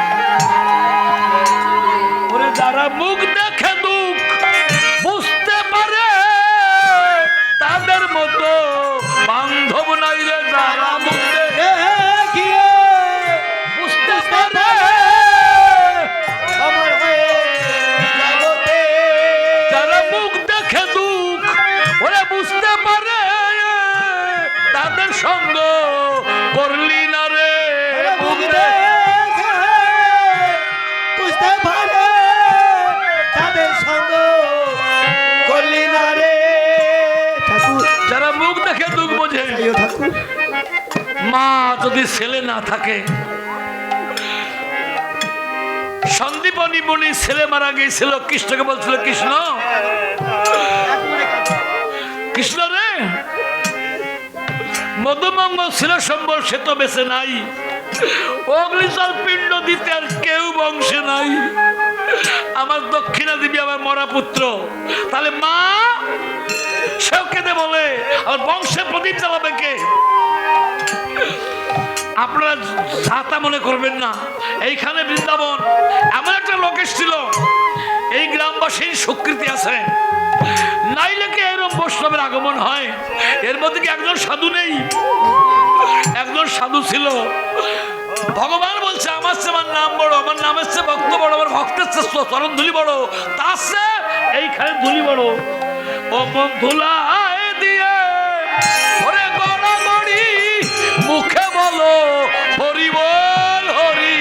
ওরে যারা মুখ দেখে দুঃখ বুঝতে পারে তাদের মতো বান্ধব নাই রে। যারা মুখ দেখে দেখিয়ে বুঝতে পারে আমার হয়ে জগতে যারা মুখ দেখে দুঃখ ওরা বুঝতে পারে তাদের সঙ্গ করলি না রে। মুখ দেখে বুঝতে পারে তাদের সঙ্গ করলি না রে। ঠাকুর যারা মুখ দেখে দুঃখ বোঝে। আইও ঠাকুর। মা যদি ছেলে না থাকে, সন্দীপনী মুনি ছেলে মারা গিয়েছিল, কৃষ্ণকে বলছিল কৃষ্ণ কৃষ্ণ রে মধুমঙ্গল ছিল সম্বল সে তো বেঁচে নাই, অগ্নিজল পিণ্ড দিতে আর কেউ বংশে নাই, আমার দক্ষিণা দিবি আমার মরা পুত্র। তাহলে মা সেও কেঁদে বলে আমার বংশে প্রদীপ জ্বালাবে কে? আপনারা যাতা মনে করবেন না, এইখানে বৃন্দাবন এমন একটা লোক এসেছিল, এই গ্রামবাসীর স্বীকৃতি আছে, নাইলে কি এরকম বৈষ্ণবের আগমন হয়? এর মধ্যে কি একজন সাধু নেই? একজন সাধু ছিল। ভগবান বলছে আমার চেয়ে আমার নাম বড়, আমার নামের চেয়ে ভক্ত বড়, আমার ভক্তের চেয়ে চরণ ধুলি বড়, তার চেয়ে এইখানে ধুলি বড়। ও মন ধুলায় দিয়ে ওরে গড়াগড়ি মুখে বলো হরি বল হরি।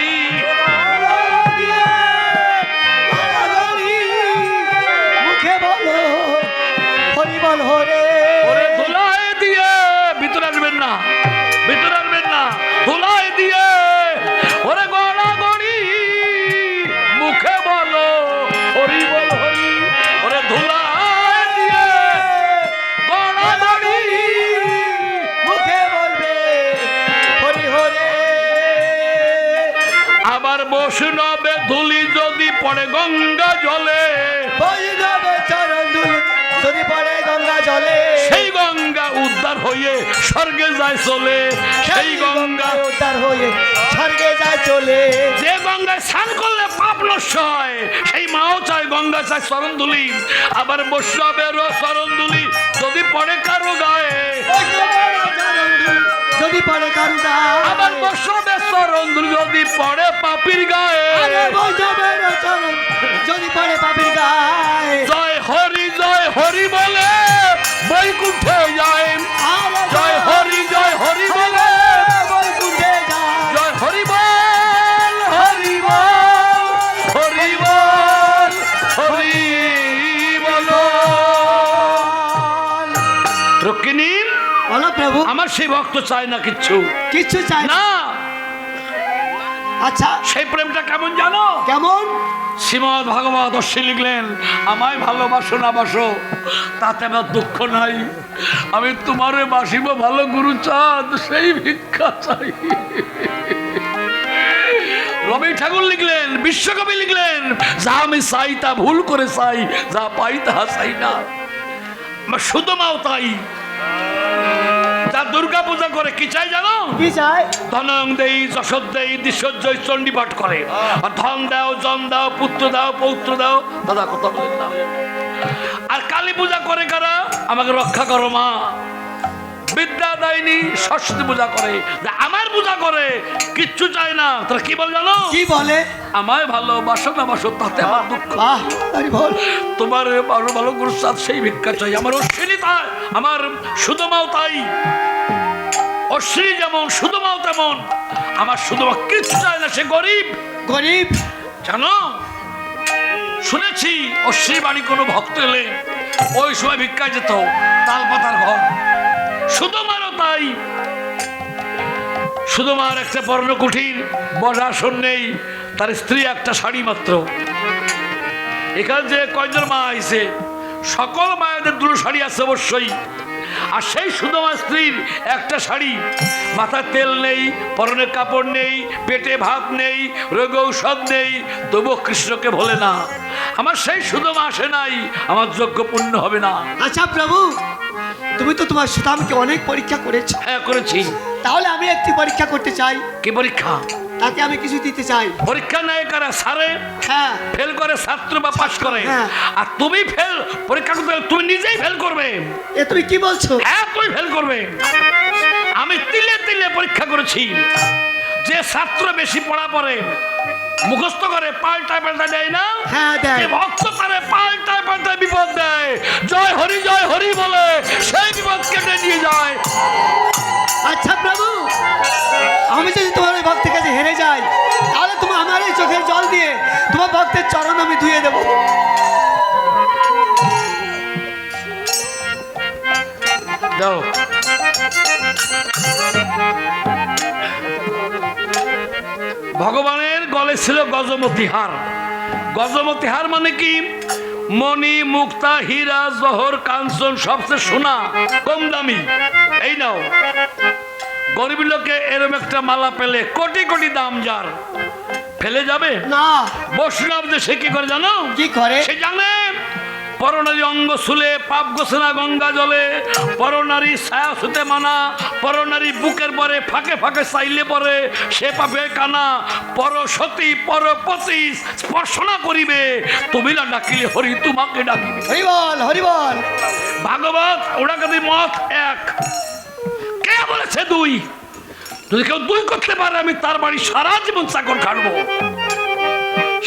মুখে বলো হরি বল হরে। ওরে ধুলায় দিয়ে ভিতরে আসবেন না, ভিতরে আসবেন না, ধুলায় দিয়ে ওরে গড়াগড়ি মুখে বলো হরি বল হরি। ওরে ধুলায় দিয়ে গড়াগড়ি মুখে বলবে হরি হরে। আবার বৈষ্ণবে ধুলি যদি পড়ে গঙ্গা জলে, বৈষ্ণবে চরণ ধুলি যদি পড়ে গঙ্গা জলে, সেই গঙ্গা উদ্ধার হয়ে স্বর্গে যায় চলে। সেই গঙ্গা উদ্ধার হয়ে স্বর্গে যায় চলে। যে গঙ্গায় স্নান করলে পাপ নষ্ট হয়, সেই মাও চায় গঙ্গা চায় চরণ ধুলি। আবার বৈষ্ণবেরও চরণ ধুলি যদি পড়ে কারো গায়ে, বৈষ্ণবের চরণ ধুলি যদি পড়ে কারু গায়ে, আবার বৈষ্ণবের চরণ ধুলি যদি পড়ে পাপীর গায়ে। আরে বৈষ্ণবের চরণ যদি পড়ে পাপীর গায়ে, জয় হরি বলে বৈকুণ্ঠে যায়। আরে জয় হরি বলে বৈকুণ্ঠে যায়। জয় হরি বল হরি বল হরি বল হরি বল। রক্ষিণী বলো প্রভু, আমার সেই ভক্ত চায় না কিচ্ছু কিচ্ছু চাই না। না। আচ্ছা সেই প্রেমটা কেমন জানো? কেমন? শ্রীমদ ভাগবত অশ্বী লিখলেন, আমায় ভালোবাসো না বাসো তাতে আমার দুঃখ নাই, আমি তোমারে বাসিব ভালো গুরু চাঁদ সেই ভিক্ষা চাই। রবি ঠাকুর লিখলেন, বিশ্বকবি লিখলেন, যা আমি চাই তা ভুল করে চাই, যা পাই তাহা চাই না। আমার শুধু মাও তাই, যা দুর্গা পূজা করে কি চাই জানো? কি চাই? ধনং দেই যশোর দেই দিশোজ্জয় চণ্ডী পাঠ করে, আর ধন দাও জন দাও পুত্র দাও পৌত্র দাও। দাদা কথা বলেন না। আর কালী পূজা করে কারা? আমাকে রক্ষা করো মা। বিদ্যা দেয়নি, সরস্বতী পূজা করে, আমার পূজা করে, কিচ্ছু চায় না। তারা কি বল জানো? কি বলে? আমায় ভালোবাসো না বাসো তাতে আমার দুঃখ। বাহ, হরি বল। তোমার ভালো ভালো গুরুসাদ সেই ভিক্ষা চাই। আমার অশ্বিনী তাই, আমার সুদমাও তাই। অশ্বিনী যেমন সুদমাও তেমন। আমার সুদমা কিচ্ছু চায় না, সে গরিব। গরিব জানো, শুনেছি অশ্বিনী বাড়ি কোনো ভক্ত এলে ওই সময় ভিক্ষায় যেত, তাল পাতার ঘর। সুদমারও তাই। সুদমার একটা পর্ণকুঠির, বসাসন নেই, তার স্ত্রী একটা শাড়ি মাত্র। এখানে যে কয়জন মা আইছে, সকল মায়েদের দুটো শাড়ি আছে অবশ্যই। আর সেই সুদামা স্ত্রীর একটা শাড়ি, মাথায় তেল নেই, পরনে কাপড় নেই, পেটে ভাত নেই, রোগ ঔষধ নেই, তবুও কৃষ্ণকে ভোলে না। আমার সেই সুদামা আসে নাই, আমার যোগ্য পূর্ণ হবে না। আচ্ছা প্রভু, তুমি তো তোমার সুদামকে অনেক পরীক্ষা করেছো। হ্যাঁ করেছি। তাহলে আমি একটি পরীক্ষা করতে চাই। কি পরীক্ষা? তাকে আমি কিছু দিতে চাই। পরীক্ষা নাই করে সারে, হ্যাঁ ফেল করে ছাত্র বা পাস করে, হ্যাঁ। আর তুমি ফেল পরীক্ষা করতে গেলে তুমি নিজেই ফেল করবে। এ তুমি কি বলছো? হ্যাঁ তুমি ফেল করবে। আমি তিলে তিলে পরীক্ষা করেছি। যে ছাত্র বেশি পড়া পড়ে, মুখস্থ করে পাল্টায় পাল্টায় দেয় না, হ্যাঁ দেয়। যে ভক্ত করে পাল্টায় পাল্টায় বিপদ দেয়, জয় হরি বলে সেই বিপদ কেটে নিয়ে যায়। আচ্ছা প্রভু, আমি যদি তোমার ওই ভক্তের কাছে হেরে যাই, তাহলে তুমি আমার এই চোখের জল দিয়ে তোমার ভক্তের চরণ আমি ধুয়ে দেবো। দাও। ভগবানের গলে ছিল গজমতি হার। গজমতি হার মানে কি? মণি, মুক্তা, হীরা, জহর, কাঞ্চন, সবচেয়ে সোনা, কম দামি। এই নাও, গরিব লোকে এরম একটা মালা পেলে কোটি কোটি দাম, যার ফেলে যাবে না। বৈষ্ণব যে সে কি করে জানো? কি করে? সে জানে পরনারী অঙ্গ শুলে পাপ গোসনা গঙ্গা জলে, পরনারী ছায়া সুতে মানা, পরনারী বুকের পরে ফাঁকে ফাঁকে চাইলে পরে সে পাবে কানা, পরসতী পরপতি স্পর্শনা করিবে, তুমি না ডাকিলে হরি তোমাকে ডাকিবে। হরি বল, হরি বল। ভাগবত ওড়াকাদি মত এক। কে বলেছে দুই? যদি কেউ দুই করতে পারে আমি তার বাড়ি সারা জীবন চাকর খাটবো।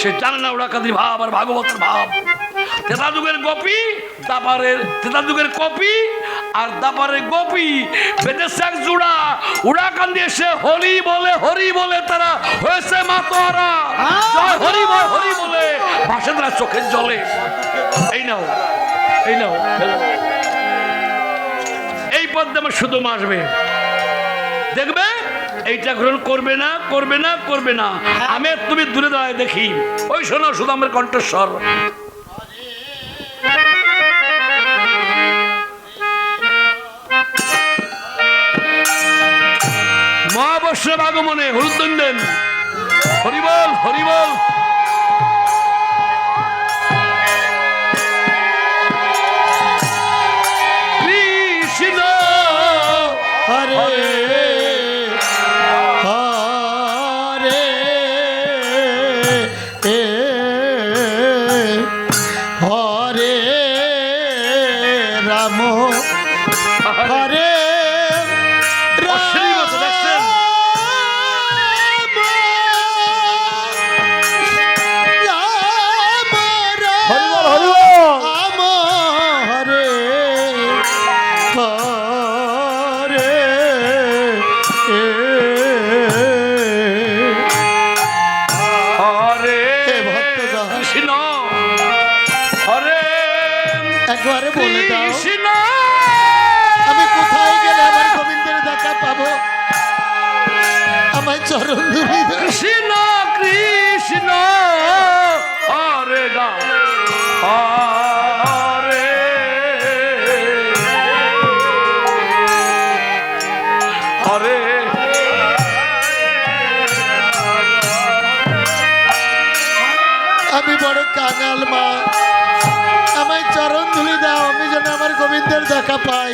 সে জানে না ওড়াকাদির ভাব আর ভাগবতের ভাব। তেতা যুগের গোপী, দাপারের তেতা যুগের কপি আর দাপারের গোপী বেঁধেছে এক জোড়া। উড়াকান্দি এসে হরি বলে তারা হয়েছে মাতোয়ারা। জয় হরি বলে ভাসে তারা চোখের জলে। এই নাও, এই নাও, এই পদ্মে আমার শুধু আসবে, দেখবে এইটা গ্রহণ করবে না, করবে না, করবে না। আমি তুমি দূরে দাঁড়ায় দেখি। ওই শোনো শুধু আমার কণ্ঠস্বর। মহাবৈষ্ণব আগমনে হলুদ্দন দেন, হরিবল হরিবল। কৃষ্ণ হরে হরে হরে রাম হরে অশ্লীলতা দেখছেন? একবারে বলে দাও কৃষ্ণ আমি কোথায় গেলে আমার গোবিন্দের দেখা পাবো? আমার চরণ ধুলি দাও। কৃষ্ণ কৃষ্ণ হরে গা হরে হরে। আমি বড় কাঙাল মা, আমায় চরণ ধুলি দাও, আমি যেন আমার গোবিন্দের দেখা পাই।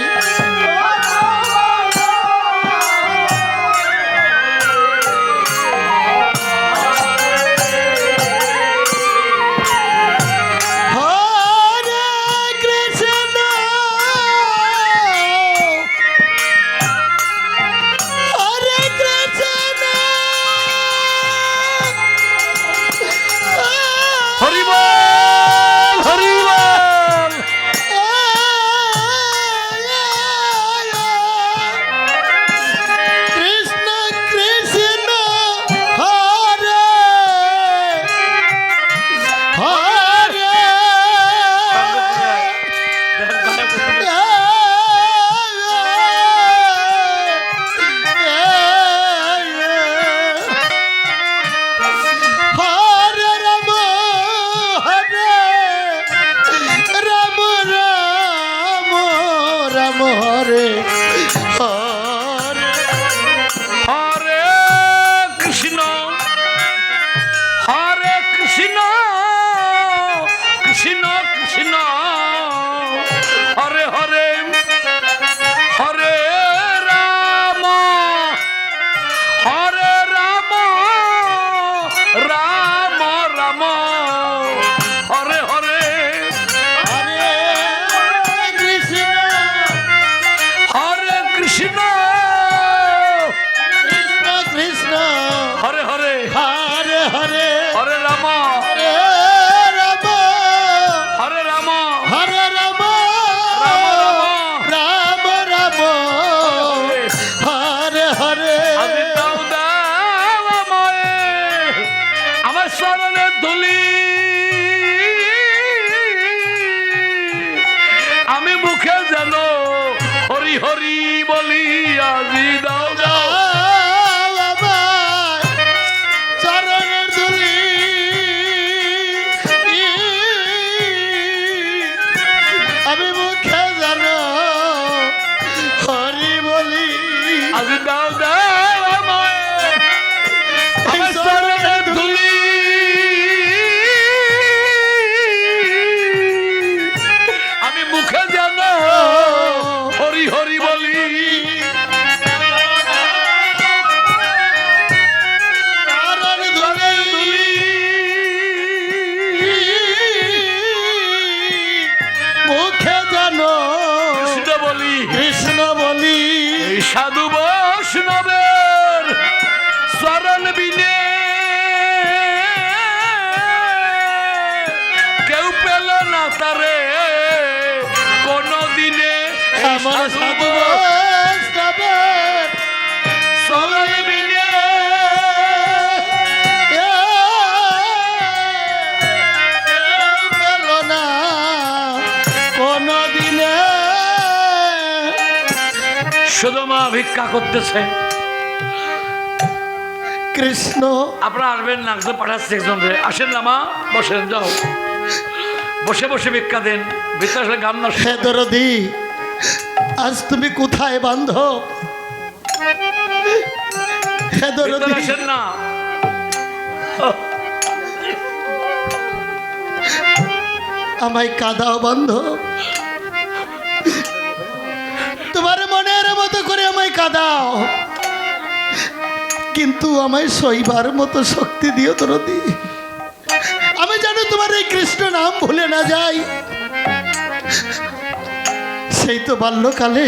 কৃষ্ণ কৃষ্ণ হরে হরে হরে রাম হরে রাম রাম রাম হরে হরে হরে কৃষ্ণ হরে কৃষ্ণ কৃষ্ণ কৃষ্ণ হরে হরে হরে হরে হরে রাম হরে রাম হরে রাম হরে রাম রাম রাম রাম রাম হরে হরে আজি দাও দাও আমায় আমার শরণে ধুলি আমি মুখে যেন হরি হরি বলি আজি দাও দাও আমার চরণের ধুলি আমি মুখে জানো হরি বলি আজি দাও দাও আমায় আমার শরণে ধুলি আমি মুখে যেন হরি হরি বলি চরণ ধুলি মুখে জানো কৃষ্ণ বলি কৃষ্ণ বলি এই সাধু বৈষ্ণবের শরণ বিনে কেউ পেল না তারে কোনো দিনে এই আমার সাধু সাধু বৈষ্ণবের শরণ বিনে পেল না কোনো দিনে শুধু মা ভিক্ষা করতেছে। কৃষ্ণ আপনারা আসবেন না, একজন পাঠাচ্ছে একজন রে, আসেন না মা, বসেন, যাও বসে বসে ভিক্ষা দেন, ভিক্ষা আসলে গান না হে দরদি, আজ তুমি কোথায় বান্ধব? হে ভিতরে দরদি, আসেন না। আমায় কাঁদাও বান্ধব, তোমার মনের মতো করে আমায় কাঁদাও, কিন্তু আমায় সইবার মতো শক্তি দিও দরদি। আমি জানো তোমার এই কৃষ্ণ নাম ভুলে না যাই। সেই তো বাল্যকালে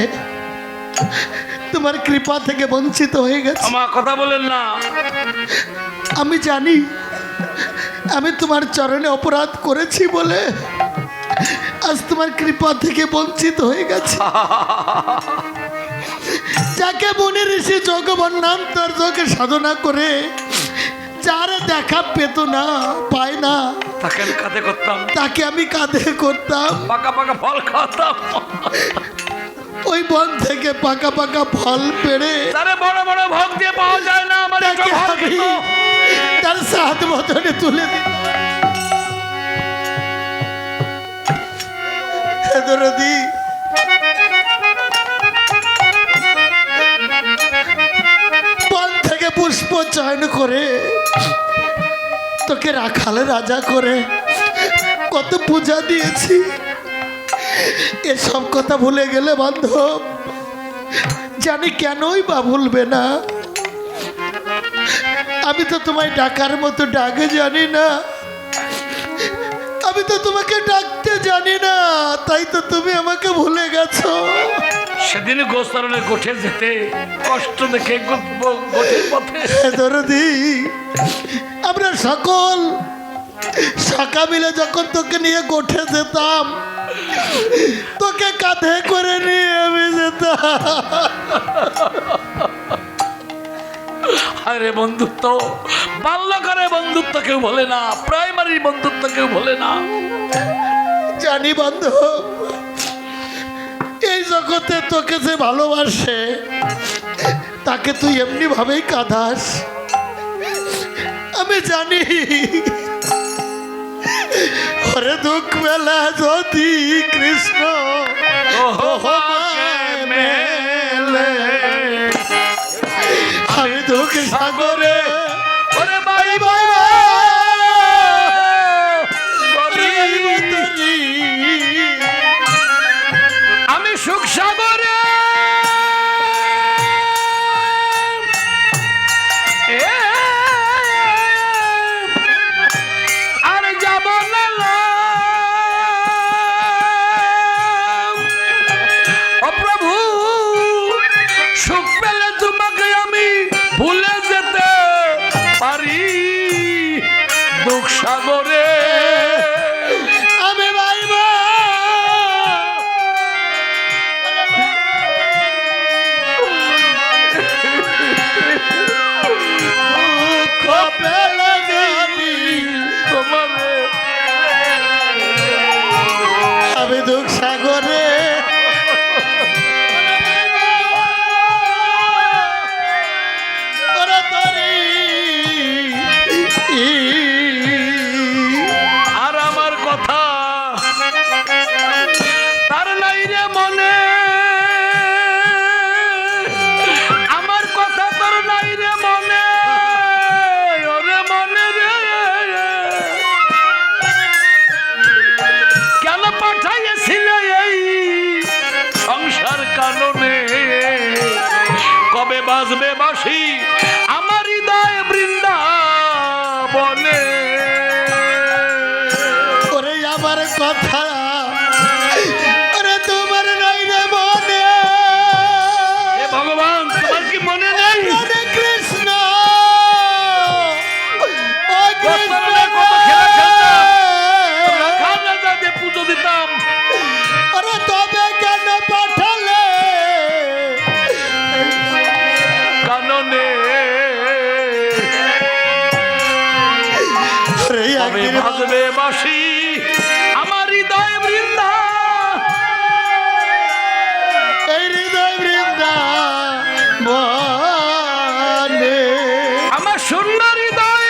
তোমার কৃপা থেকে বঞ্চিত হয়ে গেছে। আমার কথা বলেন না। আমি জানি আমি তোমার চরণে অপরাধ করেছি বলে আজ তোমার কৃপা থেকে বঞ্চিত হয়ে গেছে। যাকে মনে ঋষি জগবন্নান্তর যোগে সাধনা করে যার দেখা পেত না, পায় না, তাকে আমি কাঁধে করতাম, তাকে আমি কাঁধে করতাম। পাকা পাকা ফল খাওয়াতাম। ওই বন থেকে পাকা পাকা ফল পেড়ে তারে বড় বড় ভোগ দিয়ে পাওয়া যায় না, আমার একটু তাকে ফল আমি খেত। তার সাত বছরে তুলে দিতাম। হে দরদি, বন থেকে পুষ্প চয়ন করে তোকে রাখাল রাজা করে কত পূজা দিয়েছি। এসব কথা ভুলে গেলে বান্ধব, জানি কেনই বা ভুলবে না। আমি তো তোমায় ডাকার মতো ডাকে জানি না, আমি তো তোমাকে ডাকতে জানি না, তাই তো তুমি আমাকে ভুলে গেছো। সেদিন গোস্তারণের গোঠে যেতে কষ্ট দেখে গোঠের পথে হে দরদি, আমরা সকল শাখা মিলে যখন তোকে নিয়ে গোঠে যেতাম, তোকে কাঁধে করে নিয়ে আমি যেতাম। আরে বন্ধুত্ব, বাল্যকারে বন্ধুত্ব কেউ বলে না, প্রাইমারি বন্ধুত্ব কেউ বলে না। জানি বান্ধব, এই জগতে তোকে যে ভালোবাসে তাকে তুই এমনি ভাবেই কাঁদাস। আমি জানি ওরে দুঃখ বেলা যদি কৃষ্ণ মেলে, আমি দুঃখ সাগরে ওরে বাই বাই তোর সাগরে আমি ভাইব কপেলে যদি তোমারে আমি দুঃখ সাগরে ওরে তরি আর আমার কথা তার নাই রে মনে, আমার কথা তোর নাই রে মনে, ওরে মনে রে কেন পাঠাইছিলে এই সংসার কারণে, কবে বাজবে বাসি আমার হৃদয় বৃন্দাবনে। ওরে আমার কথা ওরে তোমার নাই রে মনে, এ ভগবান তোমার কি মনে নেই? রাধে কৃষ্ণ ও কত কৃষ্ণ খেলা খেলতাম, রাখাল রাজাদের পুজো দিতাম, ওরে তবে কেন পাঠালে কাননে ওরে কবে একদিন বাজবে বাসি আমার হৃদয় বৃন্দা, এই হৃদয় বৃন্দাবনে আমার সুন্দর হৃদয়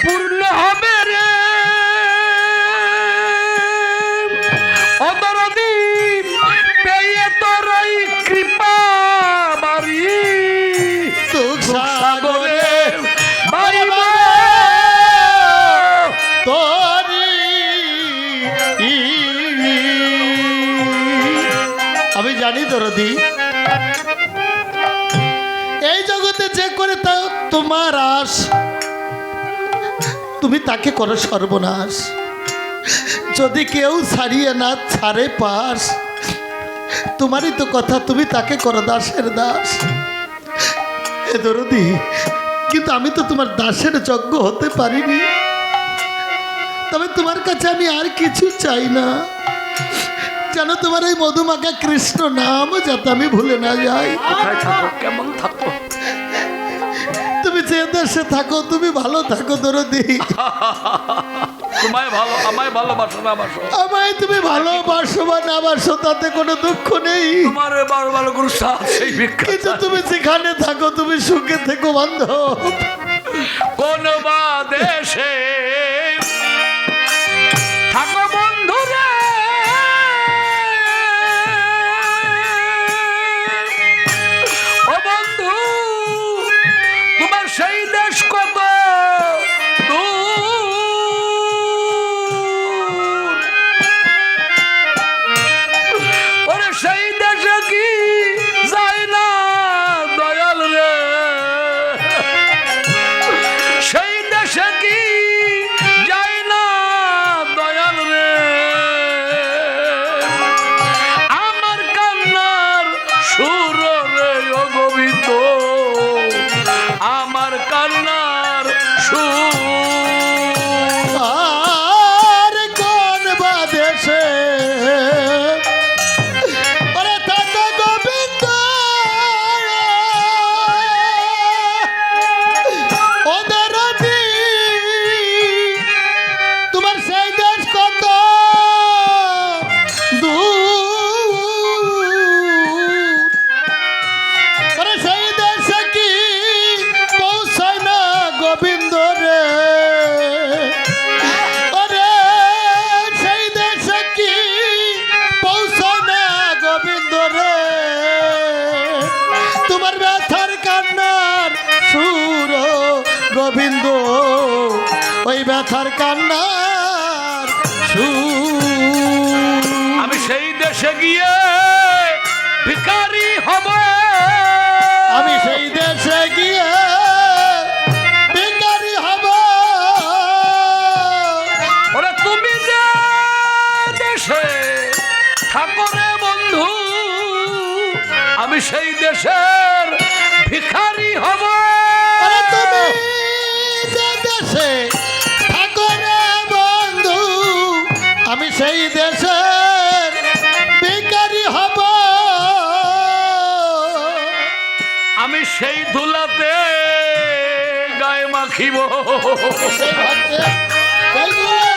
পূর্ণ হবে রে অদরদি পেয়ে তোর এই কৃপা বাড়ি দুঃখ সাগরে বাড়িব তোরি আমি জানি দরদি এই জগতে যে করে তা তোমার আশ, তুমি তাকে করো সর্বনাশ, যদি কেউ ছাড়িয়ে না ছাড়ে পাশ, তোমারই তো কথা, তুমি তাকে করো দাসের দাস। হে দরদি, কিন্তু আমি তো তোমার দাসের যজ্ঞ হতে পারিনি, তবে তোমার কাছে আমি আর কিছু চাই না, যেন তোমার এই মধুমাখা কৃষ্ণ নাম যাতে আমি ভুলে না যাই। কোথায় থাকো, কেমন থাকো, তুমি যে দেশে থাকো তুমি ভালো থাকো দরদি, তোমায় ভালো আমায় ভালোবাসো না বাসো, আমায় তুমি ভালোবাসো বা না বাসো তাতে কোনো দুঃখ নেই, তোমার বারো বারো গুরু সাথ সেই ভিক্ষা কিন্তু তুমি যেখানে থাকো তুমি সুখে থেকো বান্ধব। কোন বা দেশে থাকো বন্ধু রে, ও বন্ধু তোমার সেই দেশ কত দূর, ওরে সেই দেশে কি যায় না দয়াল রে, সেই দেশে কি যায় না দয়াল রে, আমার কান্নার সুর রে ও গোবিন্দ, আমার কান্নার সুর। আর কোন বা দেশে ওরে থাকো গোবিন্দ, ও দরদি তোমার সেই দেশ কত দূর, ওরে সেই দেশে কি পৌঁছায় না গোবিন্দ রে, ওরে সেই দেশে কি পৌঁছায় না গোবিন্দ রে, তোমার ব্যথার কান্নার সুর গোবিন্দ, ওই ব্যথার কান্নার সুর। আমি সেই দেশে গিয়ে ভিখারি হব, আমি সেই দেশে গিয়ে ভিখারি হব, ওরে তুমি যে দেশে থাকো রে বন্ধু, আমি সেই দেশের ভিখারি হব। আরে তুমি যে দেশে থাকো রে বন্ধু, আমি সেই দেশের ভিখারি হব। আমি সেই ধুলাতে গায়ে মাখিব। সেই ভাবছে, সেই বলে,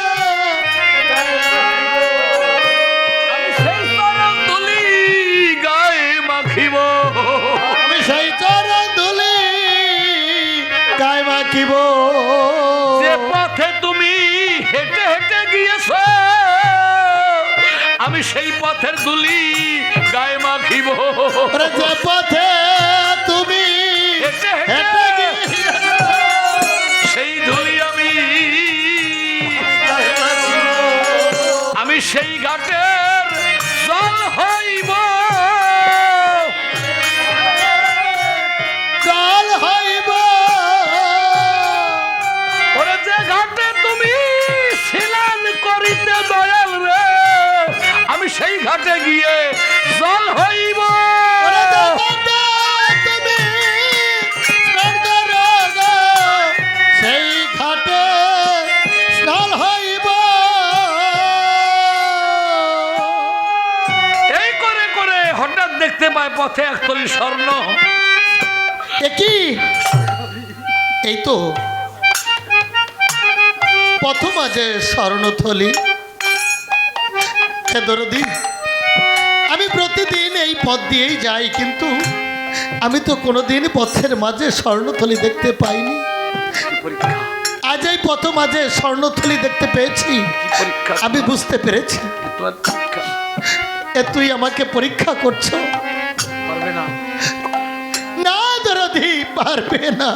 আমি সেই চরণ ধুলি গায়ে মাখিব। আমি সেই চরণ ধুলি গায়ে মাখিব। যে পথে তুমি হেঁটে হেঁটে গিয়েছ, আমি সেই পথের ধুলি গায়ে মাখিব। আরে যে পথে তুমি হেঁটে হেঁটে হেঁটে গিয়েছ, সেই ধুলি আমি সেই ঘাটের জল হইব। জল হইব। ওরে যে ঘাটে তুমি স্নান করিতে দয়াল রে, আমি সেই ঘাটে গিয়ে জল হইব। ওরে যে পথে তুমি স্নান করো গো, সেই ঘাটে স্নান হইব। এই করে করে হঠাৎ দেখতে পায় পথে একতলি স্বর্ণ। একই এই তো প্রথম আজে স্বর্ণথলি। দরদি, আমি প্রতিদিন এই পথ দিয়েই যাই, কিন্তু আমি তো কোনোদিন পথের মাঝে স্বর্ণথলি দেখতে পাইনি। পরীক্ষা, আজ এই প্রথম আজে স্বর্ণথলি দেখতে পেয়েছি। পরীক্ষা, আমি বুঝতে পেরেছি তোমার পরীক্ষা এ তুই আমাকে পরীক্ষা করছো। পারবে না। না দরদি, পারবে না।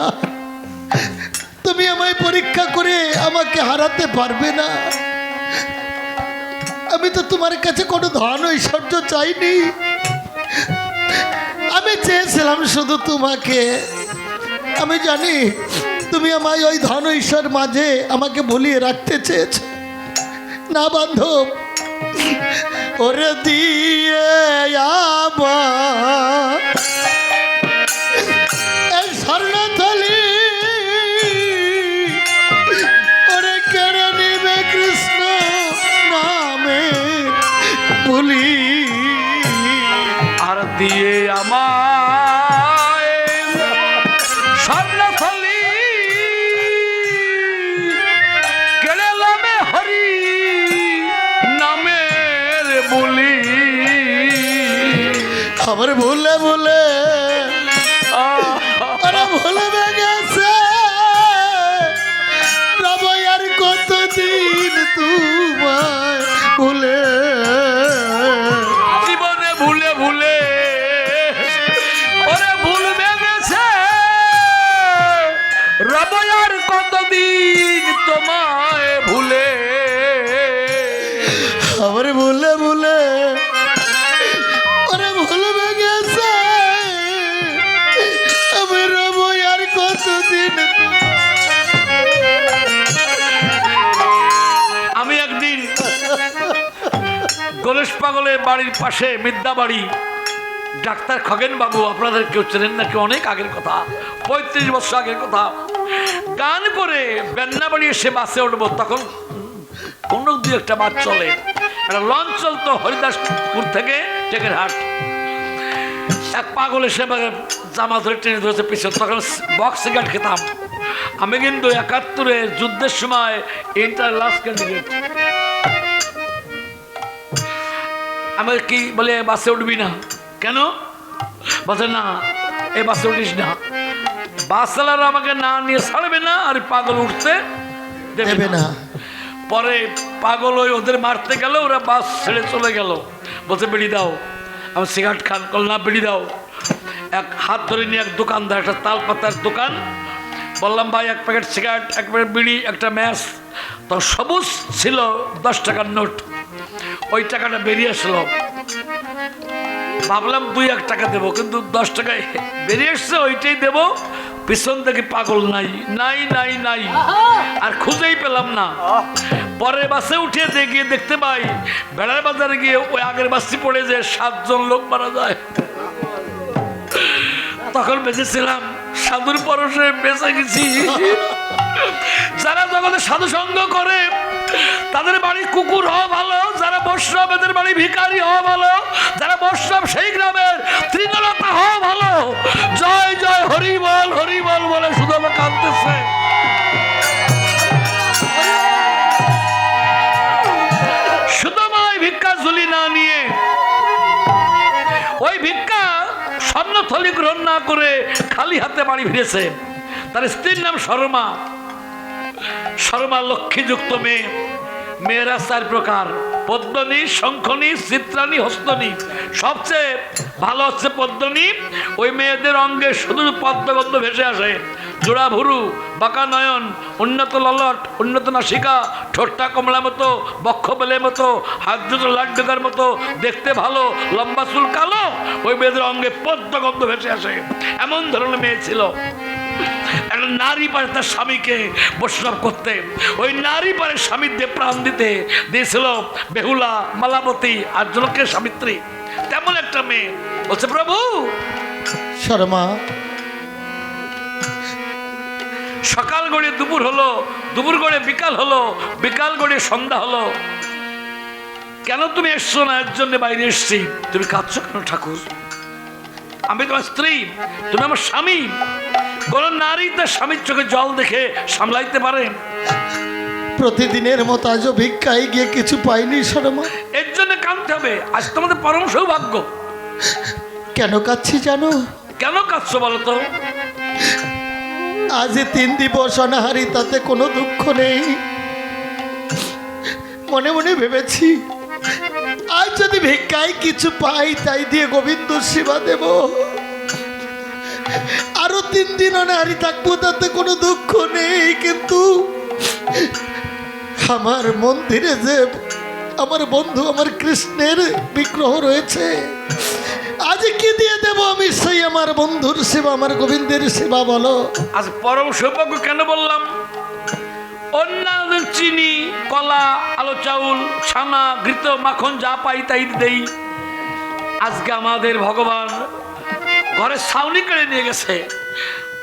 তুমি আমায় পরীক্ষা করে আমাকে হারাতে পারবে না। আমি তো তোমার কাছে কোনো ধন ঐশ্বর্য চাইনি। আমি চেয়েছিলাম শুধু তোমাকে। আমি জানি তুমি আমায় ওই ধন ঐশ্বর মাঝে আমাকে ভুলিয়ে রাখতে চেয়েছ। না বান্ধব, ওরে দিয়ে আবার এই স্বর্ণথলি ওরে কেড়ে নিবে কৃষ্ণ নামে বলি। আর দিয়ে আমায় স্বর্ণথলি কেড়ে লবে হরি নামের বলি। আবার ভুলে ভুলে আরে ভুলবে গেছে রব, আর কতদিন তোমায় ভুলে। জীবনে ভুলে ভুলে ওরে ভুলবে গেছে রবয়ার কতদিন তোমায় ভুলে। আবার ভুলে ভুলে ওরে ভুলবে গেছে আমি রব, আর কতদিন। আমি একদিন গণেশ পাগলের বাড়ির পাশে মিদ্যাবাড়ি ডাক্তার খগেন বাবু, আপনাদের কেউ চেনেন নাকি? অনেক আগের কথা, 35 বছর আগের কথা। গান করে বেন্নাবাড়ি এসে বাসে উঠবো, তখন কোনো দু একটা বাস চলে। একটা লঞ্চ চলতো হরিদাসপুর থেকে টেকেরহাট। এক পাগল এসে জামা ধরে টেনে ধরেছে পিছনে, তখন বক্স সিগারেট খেতাম। আমি কিন্তু 71-এ যুদ্ধের সময় ইন্টার লাস্ট ক্যান্ডিডেট। আমি কি বলে বাসে উঠবি না কেন? বলছে না, এই বাসে উঠিস না। বাস চালারা আমাকে না নিয়ে ছাড়বে না, আর পাগল উঠতে দেবে না। পরে পাগল ওই ওদের মারতে গেল, ওরা বাস ছেড়ে চলে গেল। বলছে বেড়ি দাও। আমি সিগারেট খান কল না, বেড়ি দাও। এক হাত ধরে নিয়ে এক দোকানদার, একটা তাল পাতার দোকান, বললাম ভাই এক প্যাকেট সিগারেট, এক প্যাকেট বিড়ি, একটা ম্যাচ। তো সবুজ ছিল 10 টাকার নোট। ওই টাকাটা বেরিয়ে আসলো। ভাবলাম 2-1 টাকা দেবো, কিন্তু 10 টাকায় বেরিয়ে এসছে, ওইটাই দেবো। পিছন থেকে পাগল নাই নাই নাই নাই, আর খুঁজেই পেলাম না। পরের বাসে উঠে গিয়ে দেখতে পাই বেড়ার বাজারে গিয়ে ওই আগের বাসটি পড়ে যে 7 জন লোক মারা যায়। তখন বেঁচেছিলাম, সাধুর পরশে বেঁচে গেছি। যারা জগতে সাধু সঙ্গ করে তাদের বাড়ি কুকুর হওয়া ভালো, যারা বৈষ্ণব এদের বাড়ি ভিখারি হওয়া ভালো, যারা বৈষ্ণব সেই গ্রামের তৃণলতা হওয়া ভালো। জয় জয় হরি বল বলে শুধু আমার কাঁদতেছে। সুতমায় ভিক্ষা ঝুলি না নিয়ে ওই ভিক্ষা স্বর্ণথলি গ্রহণ না করে খালি হাতে বাড়ি ফিরেছে। তার স্ত্রীর নাম শর্মা। শর্মা লক্ষ্মীযুক্ত মেয়ে। মেয়েরা 4 প্রকার: পদ্মনী, শঙ্খনী, চিত্রানী, হস্তনী। সবচেয়ে ভালো হচ্ছে পদ্মনী। ওই মেয়েদের অঙ্গে শুধু পদ্মগন্ধ ভেসে আসে। জোড়া ভুরু, বাঁকা নয়ন, উন্নত ললট, উন্নত নাসিকা, ঠোঁটটা কমলা মতো, বক্ষ বেলের মতো, হাত দুটো লাড্ডুকার মতো, দেখতে ভালো, লম্বা চুল কালো। ওই মেয়েদের অঙ্গে পদ্মগন্ধ ভেসে আসে। এমন ধরনের মেয়ে ছিল। একটা নারী পারে তার স্বামীকে বৈষ্ণব করতে, ওই নারী পারে স্বামীর দিয়ে প্রাণ দিতে দিয়েছিল বেহুলা, মালাবতী আর জনকের সাবিত্রী। তেমন একটা মেয়ে বলছে, প্রভু শর্মা, সকাল গড়িয়ে দুপুর হলো, দুপুর গড়িয়ে বিকাল হলো, বিকাল গড়িয়ে সন্ধ্যা হলো, কেন তুমি এসছো না? এর জন্য বাইরে এসছি। তুমি কাঁদছো কেন ঠাকুর? আমি তোমার স্ত্রী, তুমি আমার স্বামী। কোন নারী তার স্বামীর চোখে জল দেখে সামলাইতে পারে? প্রতিদিনের মতো আজও ভিক্ষায় গিয়ে কিছু পাইনি শর্মা। এর জন্য কাঁদতে হবে। আজ তোমাদের পরম সৌভাগ্য। কেন কাচ্ছি জানো? কেন কাঁদছো বলো তো? আজ 3 দিবস অনাহারি, তাতে কোনো দুঃখ নেই। মনে মনে ভেবেছি আজ যদি ভিক্ষায় কিছু পাই তাই দিয়ে গোবিন্দ সেবা দেব। আরো 3 দিন অনাহারি থাকবো, তাতে কোনো দুঃখ নেই। কিন্তু আমার মন্দিরে যে আমার বন্ধু আমার কৃষ্ণের বিগ্রহ রয়েছে, আজ কি দিয়ে দেব আমি সেই আমার বন্ধুর সেবা, আমার গোবিন্দের সেবা? বলো। আজ পরম সৌভাগ্য কেন বললাম? অন্যান্য চিনি, কলা, আলো চাউল, ছানা, ঘৃত, মাখন যা পাই তাই দেই। আজকে আমাদের ভগবান ঘরে ছাউনি কেড়ে নিয়ে গেছে,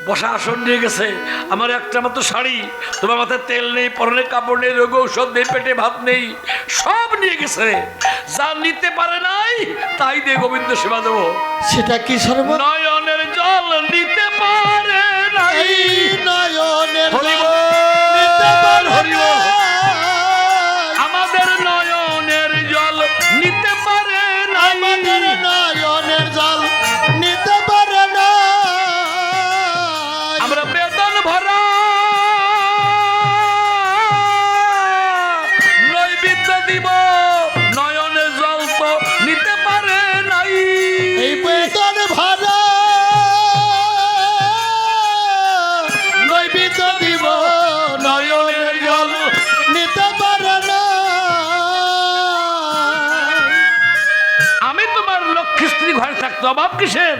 বসা আসন নিয়ে গেছে। আমার একটা মাত্র শাড়ি, তোমার মাথায় তেল নেই, পরনে কাপড় নেই, রোগ ঔষধ নেই, পেটে ভাত নেই, সব নিয়ে গেছে। যা নিতে পারে নাই তাই দিয়ে গোবিন্দ সেবা দেবো। সেটা কি শর্মা? নয়নের জল নিতে পারে নাই। এই নয়নের হরি জল বল, নিতে পারে হরি বল। না। আমাদের নয়নের জল নিতে পারে নাই। আমাদের নয়নের জল নিতে পারে না। আমরা বেদন ভরা নৈবেদ্য দিব, নয়নের জল তো নিতে পারে নাই। এই বেদন ভরা নৈবেদ্য দিব, নয়নের জল নিতে পারে না। আমি তোমার লক্ষ্মী স্ত্রী ঘরে থাকতো, অভাব কিসের?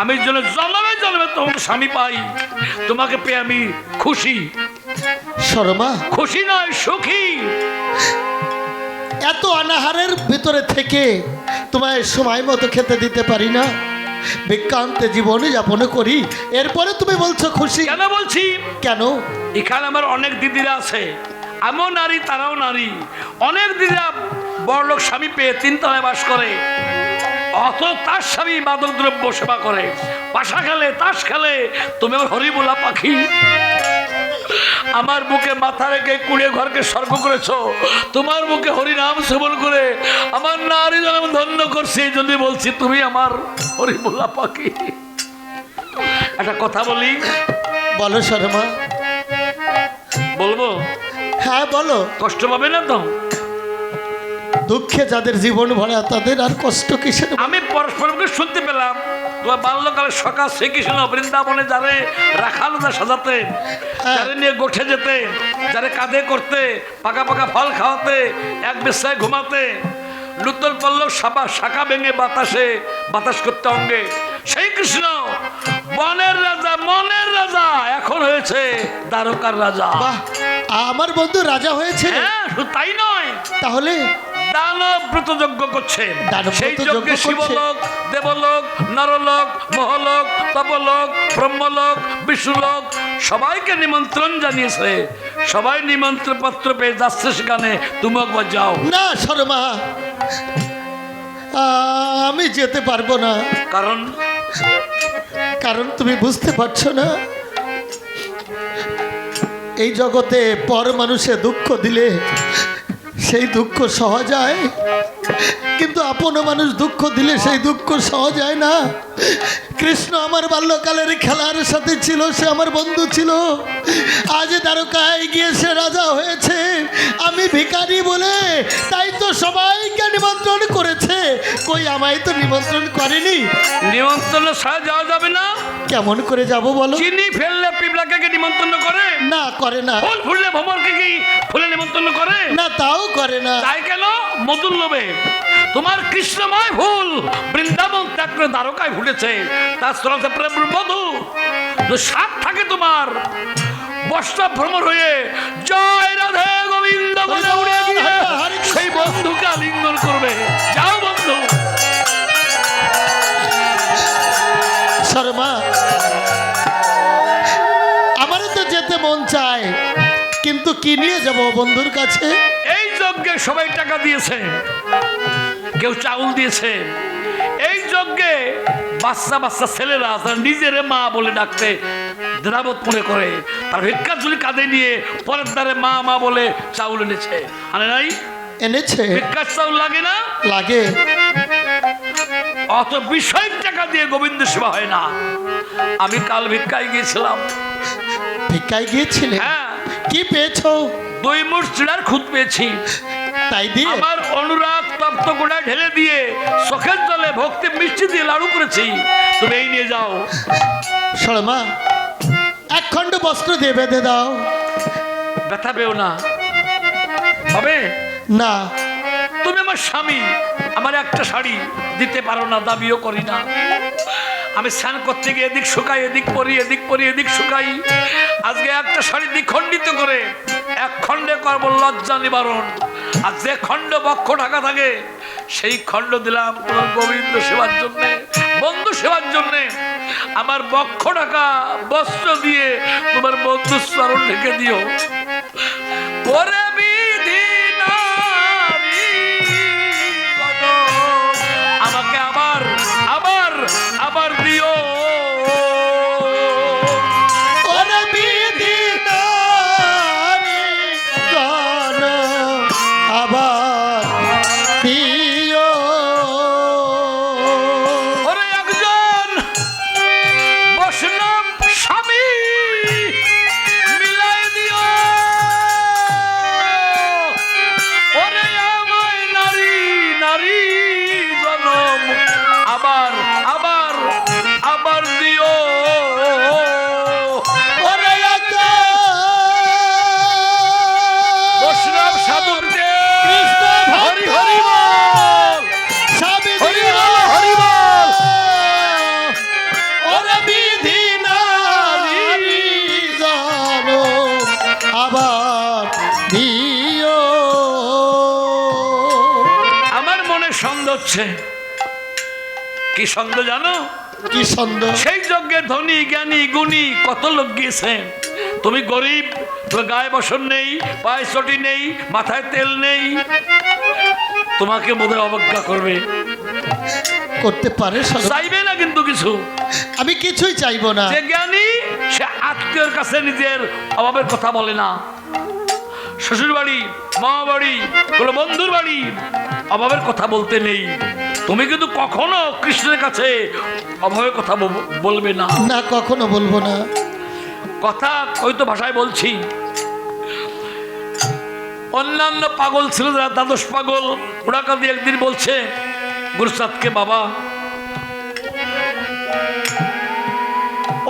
আমি যেন জন্মে জন্মে তোমার স্বামী পাই। তোমাকে পেয়ে আমি খুশি। শর্মা, খুশি নয়, সুখী। এত অনাহারের ভিতরে থেকে তোমায় সময় মতো খেতে দিতে পারি না, বিজ্ঞান্তে জীবনে যাপন করি, এরপরে তুমি বলছো খুশি? কেন বলছি? কেন? এখানে আমার অনেক দিদিরা আছে, আমিও নারী, তারাও নারী। অনেক দিদিরা বড়লোক স্বামী পেয়ে 3 তলায় বাস করে, অত তার স্বামী মাদক দ্রব্য সেবা করে, পাশা খেলে, তাস খেলে। তুমি আমার হরিবোলা পাখি, আমার বুকে মাথা রেখে কুড়িয়ে ঘরকে স্বর্গ করেছো। তোমার মুখে হরিনাম সেবন করে আমার নারী জন্ম ধন্য করছি। এই জন্য বলছি তুমি আমার হরিবোলা পাখি। একটা কথা বলি। বলো শর্মা। বলবো? হ্যাঁ বলো। কষ্ট পাবে না তো? দুঃখে যাদের জীবন ভরা তাদের আর কষ্ট কিসের? আমি পরস্পরকে শুনতে পেলাম তোমার বাল্যকালের সকাল শ্রীকৃষ্ণ বৃন্দাবনে যারে রাখালো না সাজাতে, যারে নিয়ে গোঠে যেতে, যারে কাঁধে করতে, পাকা পাকা ফল খাওয়াতে, এক বিছায় ঘুমাতে, নূতন পল্লব শাখা ভেঙে বাতাসে বাতাস করতে অঙ্গে, সেই কৃষ্ণ বনের রাজা, মনের রাজা এখন হয়েছে দ্বারকার রাজা। বাহ, আমার বন্ধু রাজা হয়েছে। হ্যাঁ, শুধু তাই নয়, তাহলে দানব ব্রতযজ্ঞ করছে। দানব সেই ব্রতযজ্ঞ যজ্ঞে করছে। শিবলোক, দেবলোক, নরলোক, মহলোক, তপলোক, ব্রহ্মলোক, বিষ্ণুলোক সবাইকে নিমন্ত্রণ জানিয়েছে। সবাই নিমন্ত্রণ পত্র পেয়ে যাচ্ছে সেখানে, তুমি একবার যাও। না শর্মা, আমি যেতে পারবো না। কারণ কারণ তুমি বুঝতে পারছো না, এই জগতে পর মানুষে দুঃখ দিলে সেই দুঃখ সহা যায়, কিন্তু আপন মানুষ দুঃখ দিলে সেই দুঃখ সহা যায় না। কৃষ্ণ আমার বাল্যকালের খেলার সাথে ছিল, সে আমার বন্ধু ছিল। আজ দ্বারকায় গিয়ে সে রাজা হয়েছে, আমি ভিখারি বলে তাই তো সবাইকে নিমন্ত্রণ করেছে, কই আমায় তো নিমন্ত্রণ করেনি। নিমন্ত্রণ ছাড়া যাওয়া যাবে না। কেমন করে যাব বলো? চিনি ফেললে পিঁপড়াকে কি নিমন্ত্রণ করে? না, করে না। ফুল ফুললে ভ্রমরকে কি ফুলে নিমন্ত্রণ করে? না, তাও করে না। তাই কেন? মধুর লোভে। তোমার কৃষ্ণময় ফুল বৃন্দাবন ত্যাগ করে দ্বারকায় ফুটেছে, তার স্তরতে প্রেম মধু সাপ থাকে তোমার বস্তা ভ্রমর হয়ে জয় রাধে গোবিন্দ বলে উড়ে গিয়ে সেই বন্ধুকে আলিঙ্গন করবে। যাও বন্ধু। শর্মা, আমারও তো যেতে মন চায়, কিন্তু কি নিয়ে যাব বন্ধুর কাছে? এই যজ্ঞে সবাই টাকা দিয়েছে, কেউ চাউল দিয়েছে। এই যজ্ঞে বাচ্চা বাচ্চা ছেলেরা তারা নিজের মা বলে ডাকতে দ্রাবত মনে করে, তার ভিক্ষা ঝুলি কাঁধে নিয়ে পরের দ্বারে মা মা বলে চাউল এনেছে। আনে নাই? এনেছে। ভিক্ষার চাউল লাগে না? লাগে। অত বিষয় টাকা দিয়ে গোবিন্দ সেবা হয় না। আমি কাল ভিক্ষায় গিয়েছিলাম। ভিক্ষায় গিয়েছিলে? হ্যাঁ। কি পেয়েছো? 2 মুঠ চিড়ার খুদ পেয়েছি। তাই দিয়ে? আমার অনুরাগ তপ্ত গোড়ায় ঢেলে দিয়ে চোখের জলে ভক্তি মিষ্টি দিয়ে লাড়ু করেছি, তুমি এই নিয়ে যাও। শর্মা, 1 খণ্ড বস্ত্র দিয়ে বেঁধে দাও। ব্যথা পেও না। হবে না। তুমি আমার স্বামী, আমার একটা শাড়ি দিতে পারো না, দাবিও করি না। আমি স্নান করতে গিয়ে এদিক শুকাই, এদিক পরি, এদিক পরি, এদিক শুকাই। আজকে একটা শাড়ি দ্বিখণ্ডিত করে 1 খণ্ডে করবো লজ্জা নিবারণ। আর যে খণ্ড বক্ষ ঢাকা থাকে সেই খণ্ড দিলাম তোমার গোবিন্দ সেবার জন্যে, বন্ধু সেবার জন্যে। আমার বক্ষ ঢাকা বস্ত্র দিয়ে তোমার বন্ধু চরণ ঢেকে দিও। ওরে বিধি নারী আমাকে আবার আবার আবার দিও। ওরে বিধি নারী গণ আবার দিও। ওরে একজন বৈষ্ণব স্বামী মিলাই দিও। ওরে আমায় নারী নারী জনম আবার আবার আবার দিও। ওরে বৈষ্ণব সাধুকে কৃষ্ণ হরি হরি বল, স্বামী হরি দিও। বল, হরি বল। ওরে বিধি নারী গণ আবার দিও। আমার মনে সন্দেহ হচ্ছে। কি সন্দেহ জানো? কি সন্দেহ? সেই যজ্ঞে ধনী জ্ঞানী গুণী কত লোক গিয়েছেন, তুমি গরিব, তোমার গায়ে বসন নেই, পায়ে চটি নেই, মাথায় তেল নেই, তোমাকে বোধহয় অবজ্ঞা করবে। করতে পারে শর্মা। চাইবে না কিন্তু কিছু। আমি কিছুই চাইবো না। যে জ্ঞানী সে আত্মীয়র কাছে নিজের অভাবের কথা বলে না। শ্বশুর বাড়ি, মা বাড়ি, কোনো বন্ধুর বাড়ি অভাবের কথা বলতে নেই। তুমি কিন্তু কখনো কৃষ্ণের কাছে অভাবের কথা বলবে না। না, কখনো বলবো না। কথা হয়তো ভাষায় বলছি। অন্যান্য পাগল ছিল যারা, দ্বাদশ পাগল, ওরা কাঁদি একদিন বলছে গুরুচাঁদকে, বাবা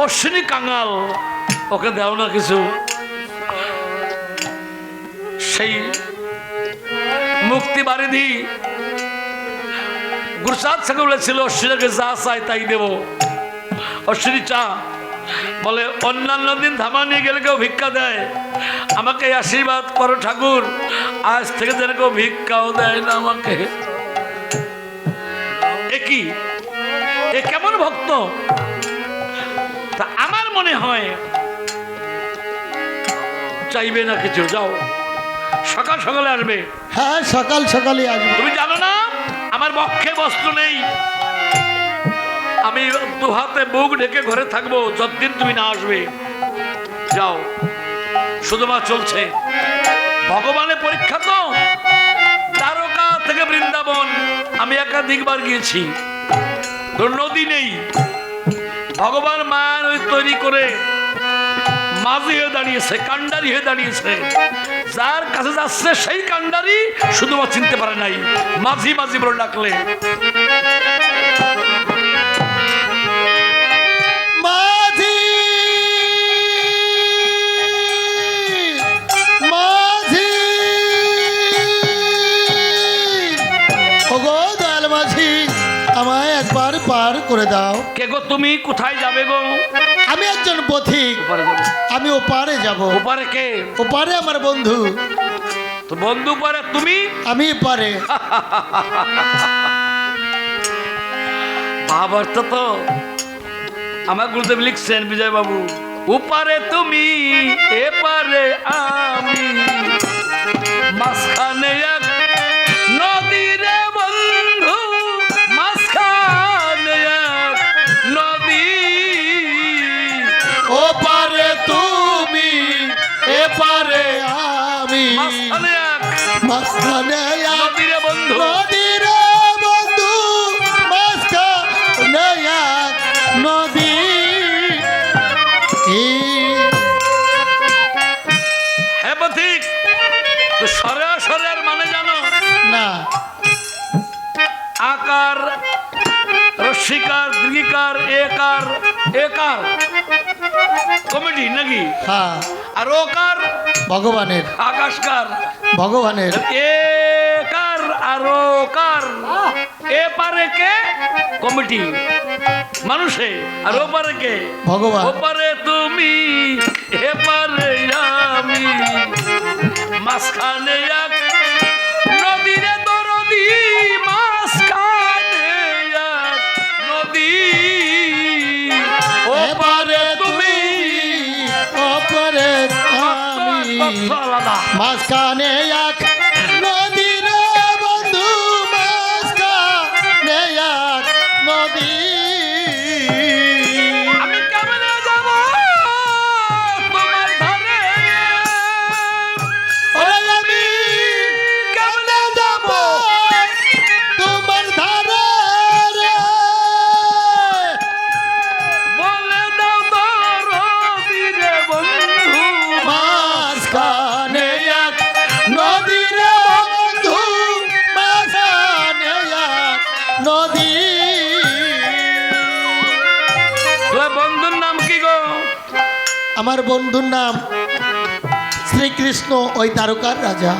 অশ্বিনী কাঙাল, ওকে দেও না কিছু। সেই মুক্তি বারিধি গুরুচাঁদ থেকে বলেছিল অশ্বিনীকে যা চাই তাই দেব। অশ্বিনী চা বলে অন্যান্য দিন ধামা নিয়ে গেলে কেউ ভিক্ষা দেয়, আমাকে আশীর্বাদ করো ঠাকুর, আজ থেকে যেন কেউ ভিক্ষাও দেয় না আমাকে। কি এ কেমন ভক্ত? তা আমার মনে হয় চাইবে না কিছু, যাও সকাল সকালে আসবে। হ্যাঁ, সকাল সকালে আসবে। তুমি জানো না আমার বক্ষে বস্ত্র নেই, আমি দু হাতে বুক ঢেকে ঘরে থাকবো যতদিন তুমি না আসবে। যাও, শুধুমাত্র চলছে ভগবানের পরীক্ষা তো। দ্বারকা থেকে বৃন্দাবন আমি একাধিকবার গিয়েছি, নদী নেই, ভগবান মায়ের ওই তৈরি করে মাঝি হয়ে দাঁড়িয়েছে, কান্ডারি হয়ে দাঁড়িয়েছে। যার কাছে যাচ্ছে সেই কান্ডারি শুধুমাত্র চিনতে পারে নাই, মাঝি মাঝি বলে ডাকলে। মাঝি মাঝি, ওগো দয়াল মাঝি, আমায় একবার পার করে দাও। কে গো তুমি? কোথায় যাবে গো? আমি একজন পথিক, ওপারে যাবে। আমি ওপারে যাব। ওপারে কে? ওপারে আমার বন্ধু। তো বন্ধু পারে, তুমি? আমি পারে। ভাবার্থ তো আমার গুরুদেব লিখছেন বিজয় বাবু, ওপারে তুমি এপারে আমি, মাঝখানে এক নদী রে বন্ধু, মাঝখানে এক নদী। ওপারে তুমি এপারে আমি, মাঝখানে এক মাঝখানে এক নদী রে বন্ধু। নদীর বন্ধু, মাঝখানে এক নদী। হ্যাঁ পথিক, তো সরে সরের মানে জানো না, আকার, রস্যিকার, দীর্ঘিকার, একার, একার কমেডি নাকি? হ্যাঁ, আর ওকার ভগবানের, আকাশকার, ভগবানের। একার আর ওকার, এ পারে কে? কমিটি মানুষে, আর ও পারে কে? ভগবান। ও পারে তুমি এ পারে আমি, মাঝখানে এক নদী রে দরদি, মাঝখানে এক নদী। ও পারে তুমি ওপারে আমি, আলাদা। মাঝখানে এক নদীর বন্ধু, মাঝখানে এক নদী। আমি কেমনে যাব তোমার ধারে, ওরে আমি কেমনে যাব তোমার ধারে রে? বলে দাও দরদি রে বন্ধু, মাঝখানে এক নদীর বন্ধু, মাঝখানে এক নদী। তোর বন্ধুর নাম কি গো? আমার বন্ধুর নাম শ্রীকৃষ্ণ, ওই দ্বারকার রাজা।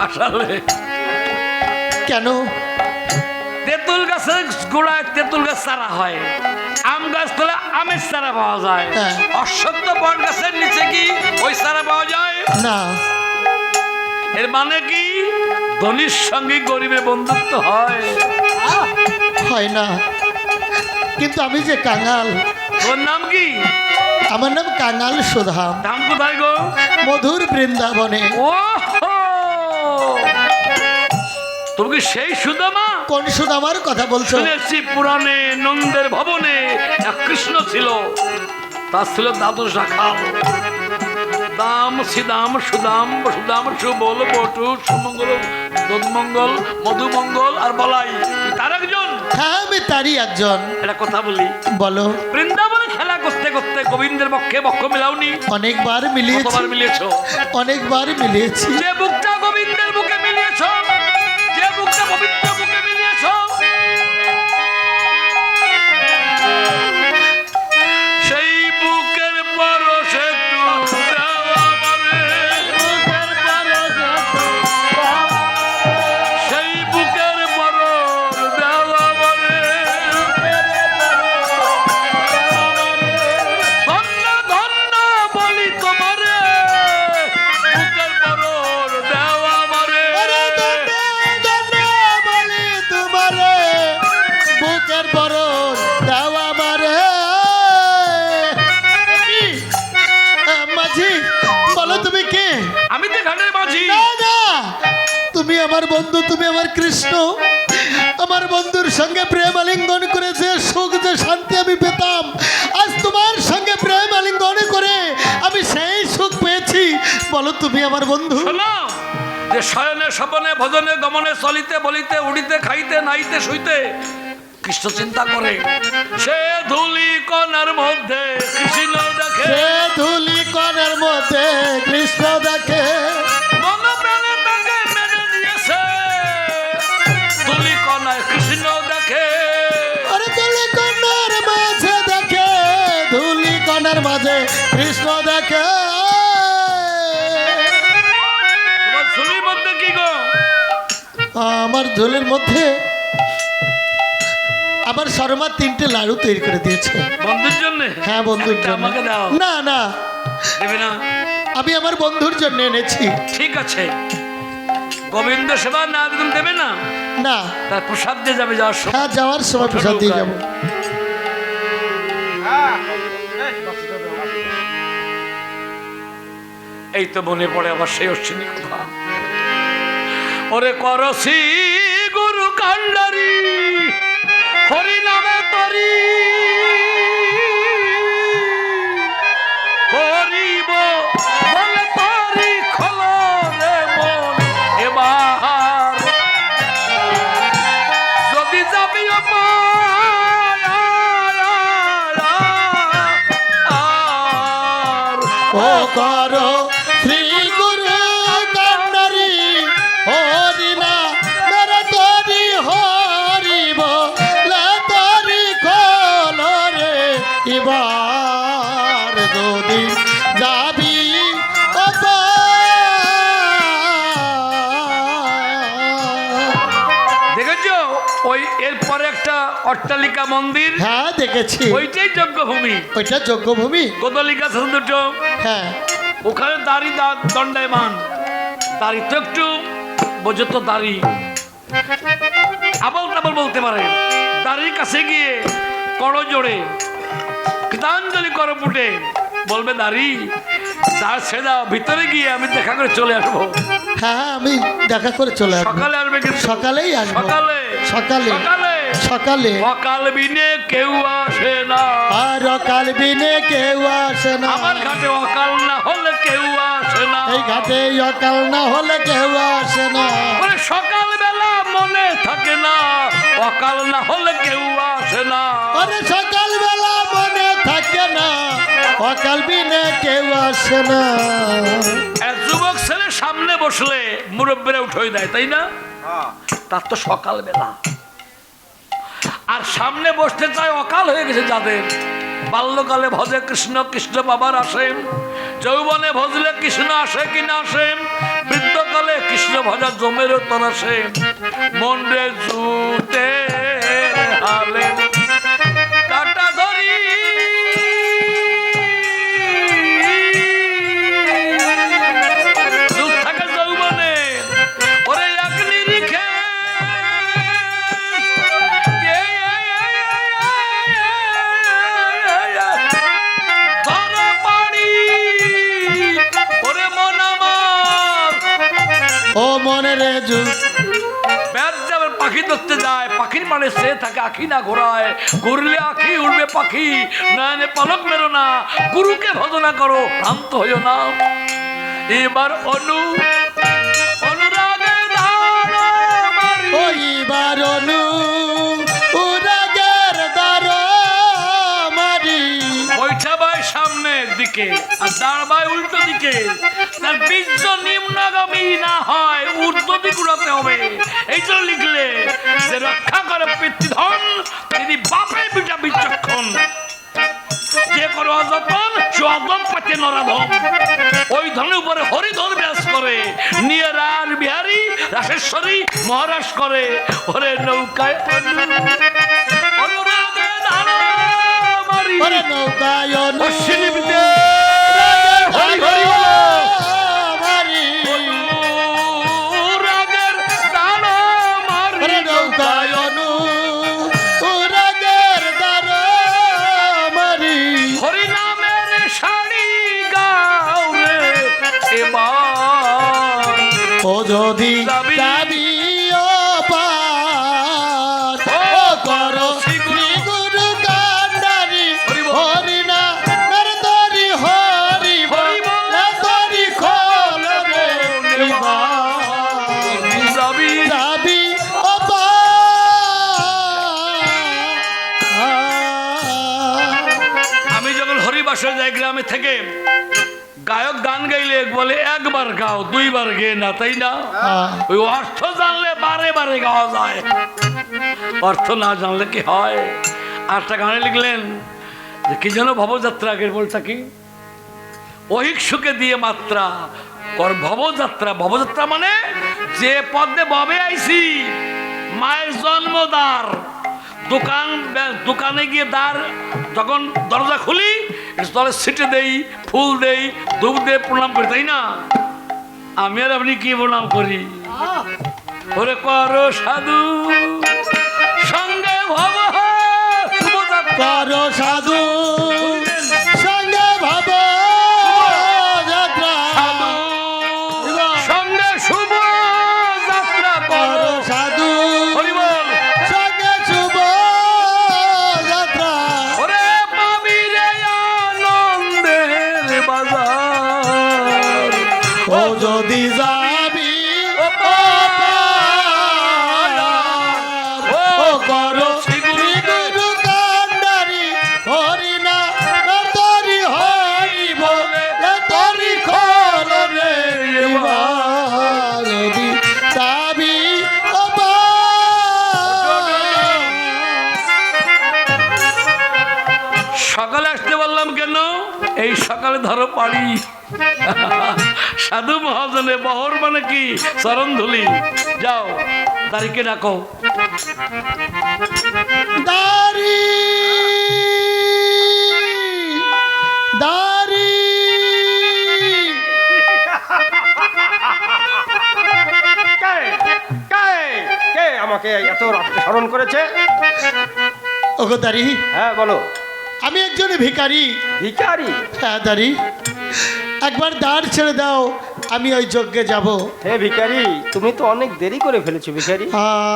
আসলে কেন? তেঁতুল গাছের গোড়ায় তেঁতুল গাছ চারা হয়, আম গাছ তোলে আমের চারা পাওয়া যায়, হ্যাঁ। অশ্বত্থ বট গাছের নিচে কি ওই চারা পাওয়া যায় না, এর মানে কি ধনীর সঙ্গে গরিবের বন্ধুত্ব হয়? হয় না। কিন্তু আমি যে কাঙাল, তোর নাম কি? আমার নাম কাঙাল সুধাম, নাম কোথায় গো? মধুর বৃন্দাবনে। ও তুমি কি সেই সুদামা? কোন সুদামার কথা বলছো? শুনেছি পুরাণে নন্দের ভবনে এক কৃষ্ণ ছিল, তার ছিল দ্বাদশ শাখা, দাম সিদাম সুদাম সুদাম সুবল বটু সুমঙ্গল দোদমঙ্গল মধুমঙ্গল আর বলাই, তার একজন। হ্যাঁ, আমি তারই একজন। এটা কথা বলি, বলো। বৃন্দাবনে খেলা করতে করতে গোবিন্দের পক্ষে বক্ষ মিলাওনি? অনেকবার মিলিয়েছি, কতবার মিলিয়েছ? অনেকবার মিলিয়েছি। যে বুকটা গোবিন্দের বুকে মিলিয়েছ, যে বুকটা পবিত্র বুকে মিলিয়েছ, সেই বুকের পরশে একটু দাও আমারে, সেই বুকের পরশ দাও আমারে, তুমি আমার বন্ধু, তুমি আমার কৃষ্ণ। আমার বন্ধুর সঙ্গে প্রেম আলিঙ্গন করে যে সুখ যে শান্তি আমি পেতাম, আজ তোমার সঙ্গে প্রেম আলিঙ্গন করে আমি সেই সুখ পেয়েছি। বলো তুমি আমার বন্ধু। শোনো, যে শয়নে স্বপনে ভজনে গমনে চলিতে বলিতে উড়িতে খাইতে নাইতে শুইতে কৃষ্ণ চিন্তা করে, সে ধুলি কণার মধ্যে কৃষ্ণ দেখে, সে ধুলি কণার মধ্যে কৃষ্ণ দেখে, মন প্রাণে তাকে মেনে নিয়েছে, ধুলি কণায় কৃষ্ণ দেখে। আরে ধুলি কণার মাঝে দেখে, ধুলি কণার মাঝে কৃষ্ণ দেখে। তোমার ধুলির মধ্যে কি গো? আমার ঝোলের মধ্যে আমার শর্মা 3টে লাড়ু তৈরি করে দিয়েছে বন্ধুর জন্য? হ্যাঁ, বন্ধুর একটা জন্য। আমাকে দাও। না না, দেবে না? আমি আমার বন্ধুর জন্য এনেছি। ঠিক আছে, গোবিন্দ সেবা না একদম দেবে না? না, তার প্রসাদ দিয়ে যাবে যাওয়ার সময়। হ্যাঁ, যাওয়ার সময় প্রসাদ দিয়ে যাবো। এই তো মনে পড়ে আবার সেই অশ্বিনী কথা। ওরে করসি গুরু কান্ডারি হরি নামে তরি হরিব বলে তরি খোলো রে মন এবার যদি যাবি ও করো শ্রী গুরু কান্ডারি হরি না মেরে তরি হরিব লে তরি খোলো রে এবার যদি যাবি ও দেখেছো ওই এরপরে একটা অট্টালিকা মন্দির, হ্যাঁ দেখেছি, ওইটাই যজ্ঞভূমি। ওইটা যজ্ঞভূমি। গোদলিকা আছে দুটো, হ্যাঁ, ওখানে দাড়ি দণ্ডায়মান। দাড়ি তো একটু বোঝো তো, দাড়ি আবল তাবল বলতে পারে। দাড়ির কাছে গিয়ে করো জোড়ে কৃতাঞ্জলি করো পুটে, বলবে দাড়ি দাঁড় ছেড়ে দাও, ভিতরে গিয়ে আমি দেখা করে চলে আসবো। হ্যাঁ, আমি দেখা করে চলে আসবো। সকালে আসবে কিন্তু, সকালেই আসবো। সকালে সকালে সকালে সকালে অকাল বিনে কেউ আসে না, আর অকাল বিনে কেউ আসে না। আমার ঘাটে অকাল না হলে কেউ আসে না। এই ঘাটে অকাল না হলে কেউ আসে না। ওরে সকাল বেলা মনে থাকে না, অকাল না হলে কেউ আসে না। আরে সকাল বেলা মনে থাকে না, অকাল বিনে কেউ আসে না। এক যুবক ছেলে সামনে বসলে মুরব্বীরা উঠে দেয়, তাই না? তার তো সকাল বেলা, আর সামনে বসতে চায় অকাল হয়ে গেছে যাদের। বাল্যকালে ভজে কৃষ্ণ, কৃষ্ণ বাবার আসেন। যৌবনে ভজলে কৃষ্ণ আসে কিনা আসেন। বৃদ্ধকালে কৃষ্ণ ভজা জমেরও তোর আসে। মন্ডে জুতে হালে কাটা ধরি সুখ থাকে যৌবনে, ওরে এক নিরিখে ধরা পানি, ওরে মন আমার। ও মনে রে যু ব্যাট যাবে পাখি ধরতে যায়, পাখির মানে সে থাকে আখি না ঘোরায়, ঘুরলে আখি উড়বে পাখি, নয়নে পলক মেরো না, গুরুকে ভজনা করো ভ্রান্ত হইও না। এবার অনুরাগে ধারা মারি, ওইবার অনুরাগের দ্বার মারি। বৈঠা ভাই সামনের দিকে আর দাঁড়াবাই উল্টো দিকে, তার বীর্য নিম্নগামী না হয় ঊর্ধ্ব দিক উড়াতে হবে। এই জন্য লিখলে যে রক্ষা করে পিতৃধন, তিনি বাপে পিতা বিচক্ষণ, যে করে অযতন সে অদম পাতে নরাধম। ওই ধনের উপরে হরিধন ব্যাস করে, নিয়ে রার বিহারী রাসেশ্বরী মহারাজ করে। ওরে নৌকায় অনুরাগে ধারা মারি, ওরে নৌকায় অশ্বিনী বিদে হরি হরি মারি। রাগের দানা মারি, ওরে নৌকায় অনুরাগের দ্বার মারি। হরি নামের শাড়ি গাও রে এবার ও যদি যাবি। যাবি ও পার ও করো শ্রী গুরু কান্ডারি হরি বল। হরি না নরদরি হরি বল হরি বল। নরদরি খোল রে নিবার। যাবি যাবি ও পার। আমি যখন হরিবাসর যাই গ্রামে থেকে, গায়ক গান গাইলে বলে একবার গাও, দুইবার গে না, তাই না? ওই অর্থ জানলে বারে বারে গাওয়া যায়, অর্থ না জানলে কি হয়? আরেকটা গানে লিখলেন যে কি যেন ভবযাত্রা, আগের বলটা কি, ঐহিক সুখে দিয়ে মাত্রা কর ভবযাত্রা। ভবযাত্রা মানে যে পদ্মে ববে আইছি, মায়ের জন্মদ্বার, দোকানে গিয়ে দ্বার যখন দরজা খুলি, তলে ছিটে দেই, ফুল দেই, ধূপ দিয়ে প্রণাম করি, তাই না? আমি আর আপনি কি প্রণাম করি? ওরে কর সাধু সঙ্গে ভব করো সাধু সঙ্গে ভাব যাত্রা। সাধু সঙ্গে শুভ যাত্রা কর। করো সাধু হরি বল। সঙ্গে শুভ যাত্রা। ওরে পাবি রে আনন্দের বাজার। ও যদি যাবি ও ও পার, ও করো শ্রী গুরু কান্ডারি হরি না নরদরি হরি বল নরদরি খোল রে নিবার। যদি যাবি ও পার। সকালে আসতে বললাম কেন? এই সকালে ধরো পারি। সাধু মহাজনে বহর মানে কি? চরণ ধুলি। যাও তারিখে ডাকো। দাড়ি দাড়ি কে কে কে আমাকে এত রাত্রে স্মরণ করেছে? ওগো দাড়ি, হ্যাঁ বলো। আমি একজন ভিখারি। ভিখারি? হ্যাঁ দাড়ি, একবার দাঁড় ছেড়ে দাও, আমি ওই যজ্ঞে যাব। হে ভিখারি, তুমি তো অনেক দেরি করে ফেলেছো ভিখারি।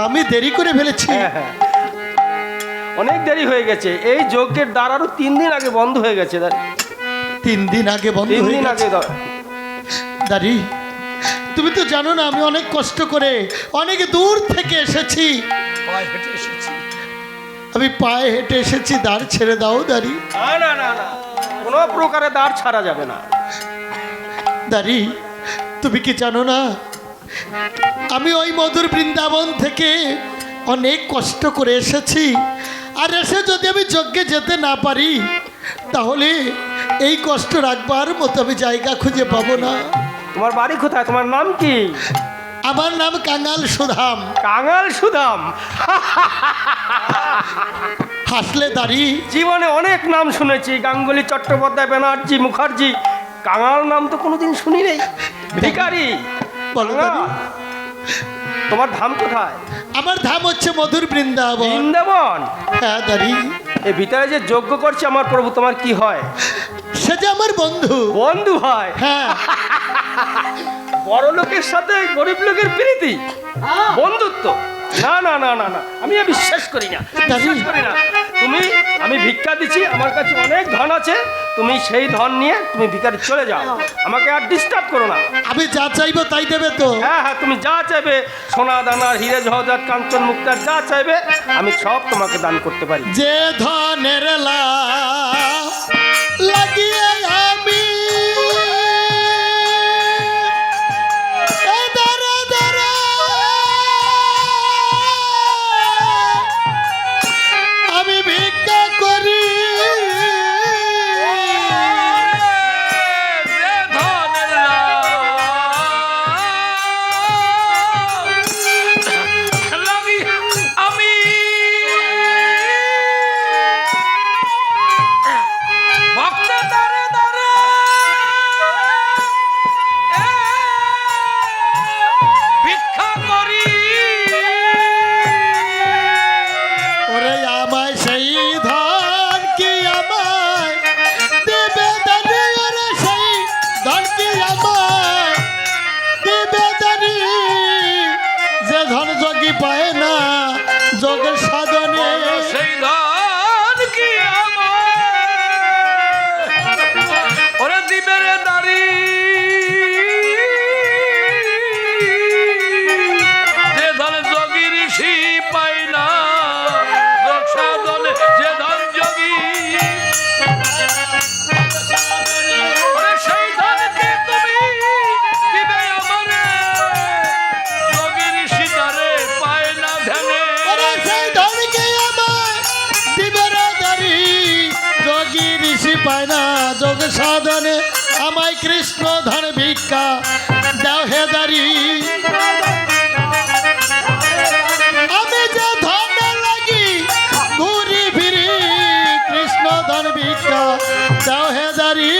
আমি দেরি করে ফেলেছি। হ্যাঁ হ্যাঁ, অনেক দেরি হয়ে গেছে। এই যজ্ঞের দ্বার আরো 3 দিন আগে বন্ধ হয়ে গেছে। 3 দিন আগে বন্ধ 3 হয়ে দিন গেছে। আগে দাড়ি, তুমি তো জানো না আমি অনেক কষ্ট করে অনেক দূর থেকে এসেছি। পায়ে হেঁটে এসেছি। আমি পায়ে হেঁটে এসেছি, দাঁড় ছেড়ে দাও দাড়ি। না না না না, কোনো প্রকারে দ্বার ছাড়া যাবে না। দাড়ি, তুমি কি জানো না আমি ওই মধুর বৃন্দাবন থেকে অনেক কষ্ট করে এসেছি, আর এসে যদি আমি যজ্ঞে যেতে না পারি তাহলে এই কষ্ট রাখবার মতো আমি জায়গা খুঁজে পাবো না। তোমার বাড়ি কোথায়? তোমার নাম কি? আমার নাম কাঙাল সুধাম। কাঙাল সুদাম? হাসলে দাড়ি। জীবনে অনেক নাম শুনেছি, গাঙ্গুলি, চট্টোপাধ্যায়, ব্যানার্জি, মুখার্জি। কাঙাল নাম তো কোনোদিন শুনি নেই। ভিখারি, বলো দাড়ি। তোমার ধাম কোথায়? আমার ধাম হচ্ছে মধুর বৃন্দাবন। বৃন্দাবন? হ্যাঁ দাড়ি, এই ভিতরে যে যজ্ঞ করছে আমার প্রভু, তোমার কি হয়? সে যে আমার বন্ধু। বন্ধু হয়? হ্যাঁ, বড় লোকের সাথে গরিব লোকের প্রীতি, বন্ধুত্ব? না না না না না, আমি বিশ্বাস করি না, বিশ্বাস করি না। আমি ভিক্ষা দিচ্ছি, আমার কাছে অনেক ধন আছে, তুমি সেই ধন নিয়ে তুমি ভিখারি চলে যাও, আমাকে আর ডিস্টার্ব করো না। আমি যা চাইবো তাই দেবে তো? হ্যাঁ হ্যাঁ, তুমি যা চাইবে, সোনা দানার, হিরে জহজাত, কাঞ্চন মুক্তার, যা চাইবে আমি সব তোমাকে দান করতে পারি। যে ধনের লাভ লাগিয়ে আমি এই দাঁড়া দাঁড়া আমি ভিক্ষা করি। যে ধনের লাগি আমি ওরে সেই ধনকে তুমি দিবে আমারে, যোগীর সীতারে পায় না ধ্যানে। ওরে সেই ধনকে আমায় দিবে রে দারি, যোগী ঋষি পায় না যোগ সাধনে, আমায় কৃষ্ণ ধন ভিক্ষা দাও হে দারি। আমি যে ধনে লাগি ঘুরি ফিরি, কৃষ্ণ ধন ভিক্ষা দাও হে দারি।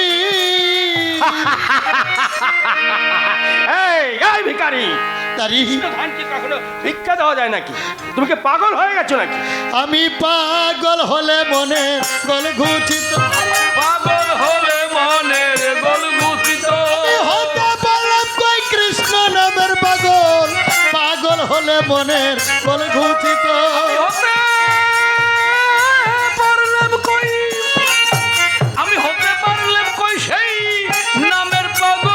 এই এই ভিখারি, দারি ধান কি কখনো ভিক্ষা দেওয়া যায় নাকি? তুমি কি পাগল হয়ে গেছো নাকি? আমি পাগল হলে মনে গল ঘুচিত, পাগল হলে মনের গোল গুছিত, হতে পারলাম কই কৃষ্ণ নামের পাগল, পাগল হলে মনের গল ঘুচিত। হতে পারলাম কই, আমি হতে পারলাম কই সেই নামের পাগল,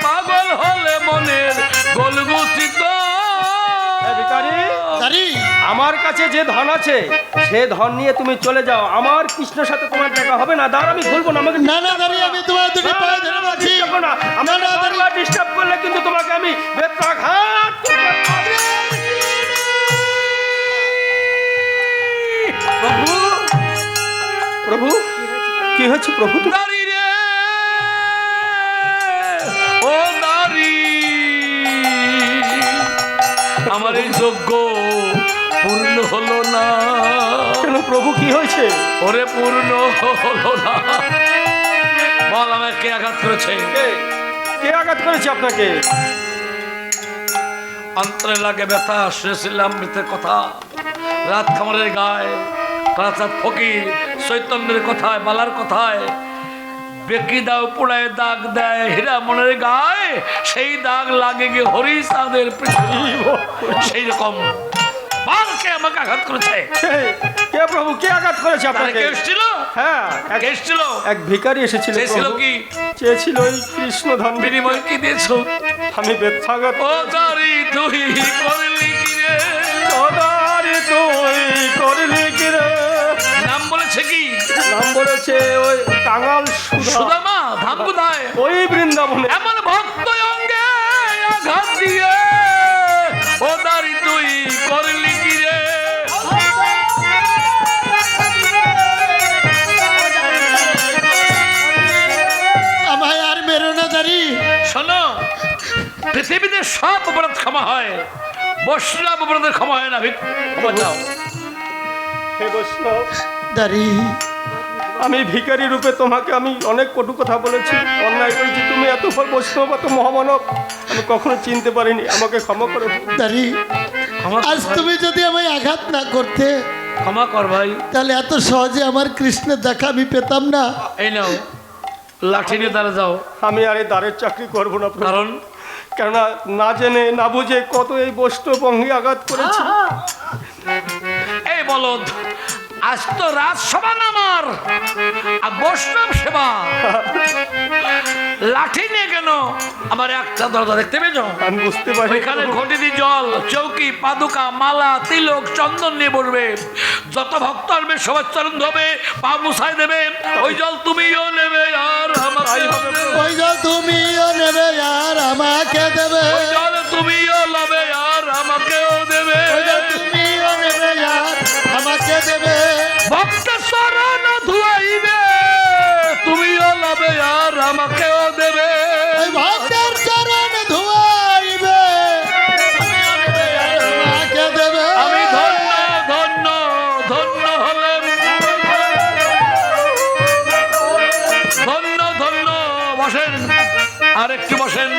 পাগল হলে মনের গোল গুছিত। এই ভিখারি, দারি আমার কাছে যে ধন আছে সে ধন নিয়ে তুমি চলে যাও, আমার কৃষ্ণের সাথে তোমার দেখা হবে না। দাঁড় আমি খুলবো না, আমাকে না না দারি, আমি তোমার দুটি পায়ে ধরে বলছি। না না দারি, ডিস্টার্ব করলে কিন্তু তোমাকে আমি বেত্রাঘাত করবো। প্রভু, প্রভু, কি হয়েছে প্রভু? দাঁড়ি রে ও দাঁড়ি, আমার এই যজ্ঞ পূর্ণ হলো না। কেন প্রভু, কি হয়েছে? ওরে পূর্ণ হলো না। বল আমাকে কে আঘাত করেছে? কে আঘাত করেছে আপনাকে? অন্তরে লাগে ব্যথা, শুনেছিলাম মৃতের কথা, রাত খামারের গায়ে প্রাসাদ ফকির চৈতন্যের কথায়, বালার কথায়, বেকি দাও পোড়ায় দাগ দেয় হীরা মনের গায়ে, সেই দাগ লাগে গিয়ে হরিচাঁদের পৃথিবী। সেই রকম বালকে আমাকে আঘাত করেছে। কে প্রভু, কে আঘাত করেছে তাহলে আপনাকে? কে এসেছিল? হ্যাঁ, কে এসেছিল? এক ভিখারি এসেছিল। চেয়েছিল প্রভু। কি? চেয়েছিল ওই কৃষ্ণ ধন। বিনিময় কি দিয়েছো? আমি বেত্রাঘাত। ও দাঁড়ি তুই করলি কি রে? ওদারে তুই করলি কি রে? নাম বলেছে কি? নাম বলেছে ওই কাঙাল সুধা। সুদামা ধাম কোথায়? ওই বৃন্দাবনে। এমন ভক্ত অঙ্গে আঘাত দিয়ে ও দাঁড়ি তুই করলি কি রে? আমায় আর মেরো না দারি। শোনো, পৃথিবীতে সব অপরাধ ক্ষমা হয়, বৈষ্ণব অপরাধের ক্ষমা হয় না। ক্ষমা চাও। হে বৈষ্ণব, দারি আমি ভিখারি রূপে তোমাকে আমি অনেক কটু কথা বলেছি, অন্যায় করেছি। তুমি এত বড় বৈষ্ণব, এত মহামানব আমি কখনো চিনতে পারিনি। আমাকে ক্ষমা করে দিও। দারি ক্ষমা কর আজ ভাই। তুমি যদি আমায় আঘাত না করতে, ক্ষমা কর ভাই। তাহলে এত সহজে আমার কৃষ্ণের দেখা আমি পেতাম না। এই নাও লাঠি নিয়ে দাঁড়া যাও। আমি আর এই দ্বারের চাকরি করবো না প্রভু। কারণ কেননা না জেনে না বুঝে কত এই বৈষ্ণব অঙ্গে আঘাত করেছি। এই বলদ, আজ তো রাজসভা আমার আর বৈষ্ণব সেবা, লাঠি নিয়ে কেন আমার একটা দরজা দেখতে পেয়েছ? আমি বুঝতে পারি ওইখানে ঘটিতে জল, চৌকি, পাদুকা, মালা, তিলক, চন্দন নিয়ে বসবে। যত ভক্ত আসবে সবার চরণ ধোবে, পা মুছাই দেবে। ওই জল তুমিও নেবে আর আমাকে দেবে। ওই জল তুমিও নেবে আর আমাকে দেবে, ওই জল তুমিও লবে আর আমাকেও দেবে। ওই জল তুমিও নেবে আর আমাকে দেবে। ভক্ত চরণ ধুয়াইবে, তুমিও লবে আর আমাকেও দেবে। ওই ভক্তের চরণ ধুয়াইবে, তুমিও নেবে আর আমাকে দেবে। আমি ধন্য ধন্য ধন্য হলেন, ধন্য ধন্য। বসেন, আর একটু বসেন।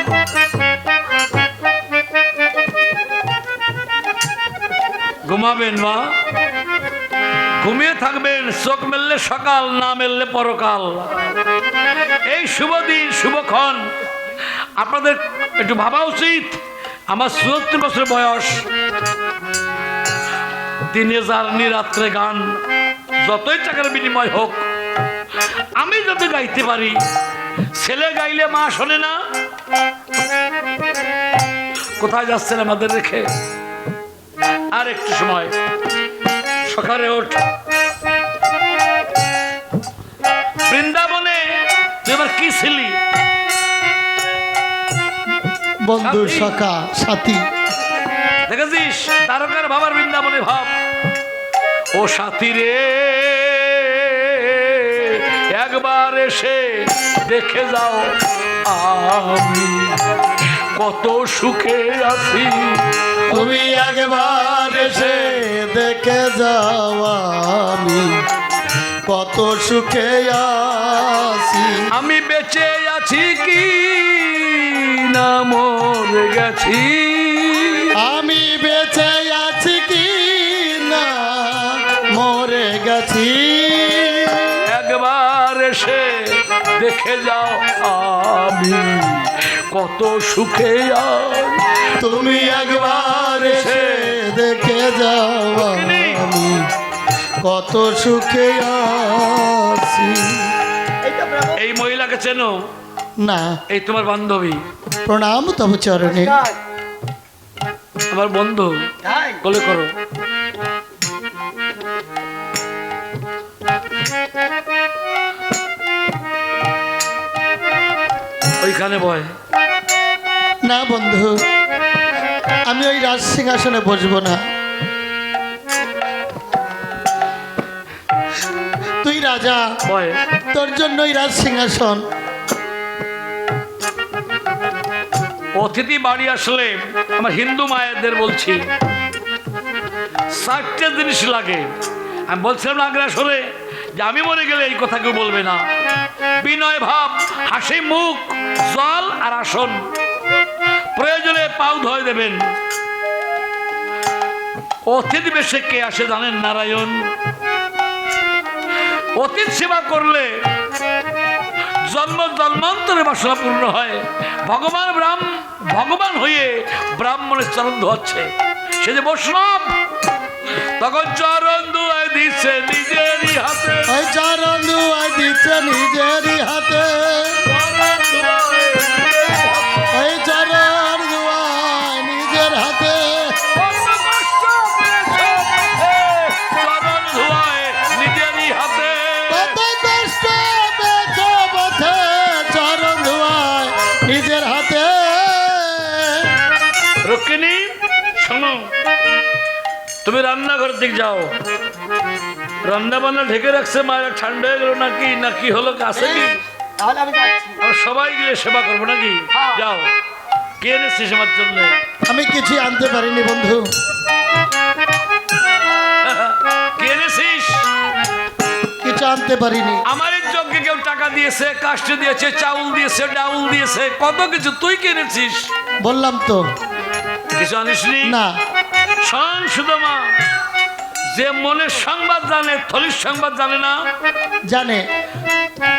ঘুমাবেন মা, ঘুমিয়ে থাকবেন। চোখ মেললে সকাল, না মেললে পরকাল। এই শুভ দিন, শুভক্ষণ আপনাদের একটু ভাবা উচিত। আমার ৭৪ বছর বয়স, দিনে জার্নি, রাত্রে গান, যতই টাকার বিনিময় হোক আমি যদি গাইতে পারি। ছেলে গাইলে মা শোনে না। কোথায় যাচ্ছেন আমাদের রেখে? আর একটু সময়, সকালে ওঠ, বন্ধু সাথী। সখা সাথী। দেখেছিস তারকার বাবার বৃন্দাবনে ভাব। ও সাথী রে একবার এসে দেখে যাও আমি কত সুখে আছি। তুমি একবার এসে দেখে যাও আমি কত সুখে আছি। আমি বেঁচে আছি কি না মরে গেছি। আমি বেঁচে আছি কি না মরে গেছি। একবার এসে দেখে যাও আমি কত সুখে আছি। তুমি একবার এসে দেখে যাও আমি কত সুখে আছি। এই মহিলাকে চেনো? না, এই তোমার বান্ধবী, প্রণাম তব চরণে। আমার বন্ধু, কোলে করো। ওইখানে বয়। না বন্ধু, আমি ওই রাজ সিংহাসনে বসবো না। তুই রাজা, বয়। তোর জন্যই রাজ সিংহাসন। অতিথি বাড়ি আসলে আমার হিন্দু মায়েদের বলছি 4টে জিনিস লাগে। আমি বলছিলাম আগ্রাসনে যে আমি মরে গেলে এই কথা কেউ বলবে না। বিনয় ভাব, হাসি মুখ, জল আর আসন, প্রয়োজনে পাও ধোয় দেবেন। অতিথি বেশে কে আসে জানেন? নারায়ণ। অতিথি সেবা করলে জন্ম জন্মান্তরে বাসনা পূর্ণ হয়। ভগবান হয়ে ব্রাহ্মণের চরণ ধোয়াচ্ছে। সে যে বৈষ্ণব, তখন চরণ ধোয়ায় দিচ্ছে নিজেরই হাতে। ওই চরণ ধোয়ায় দিচ্ছে নিজেরই হাতে। ওই চরণ ধোয়ায় নিজের হাতে। চরণ ধোয়ায় নিজেরই হাতে। কত কষ্ট পেয়েছো পথে, চরণ ধোয়ায় নিজের হাতে। রুক্মিণী শোনো, তুমি রান্নাঘরের দিক যাও। রান্না বান্না ঢেকে রাখছে, মায়ের ঠান্ডা হয়ে গেল নাকি, না কি হলো, কাছে কি? তাহলে আমি যাচ্ছি। আমরা সবাই গিয়ে সেবা করবো নাকি? যাও। কে এনেছিস আমার জন্য? আমি কিছু আনতে পারিনি বন্ধু। কে এনেছিস? কিছু আনতে পারিনি। আমার এই যজ্ঞে কেউ টাকা দিয়েছে, কাষ্ঠ দিয়েছে, চাউল দিয়েছে, ডাউল দিয়েছে, কত কিছু। তুই কে এনেছিস? বললাম তো কিছু আনিসনি? না। শোন সুদামা, যে মনের সংবাদ জানে থলির সংবাদ জানে না। জানে।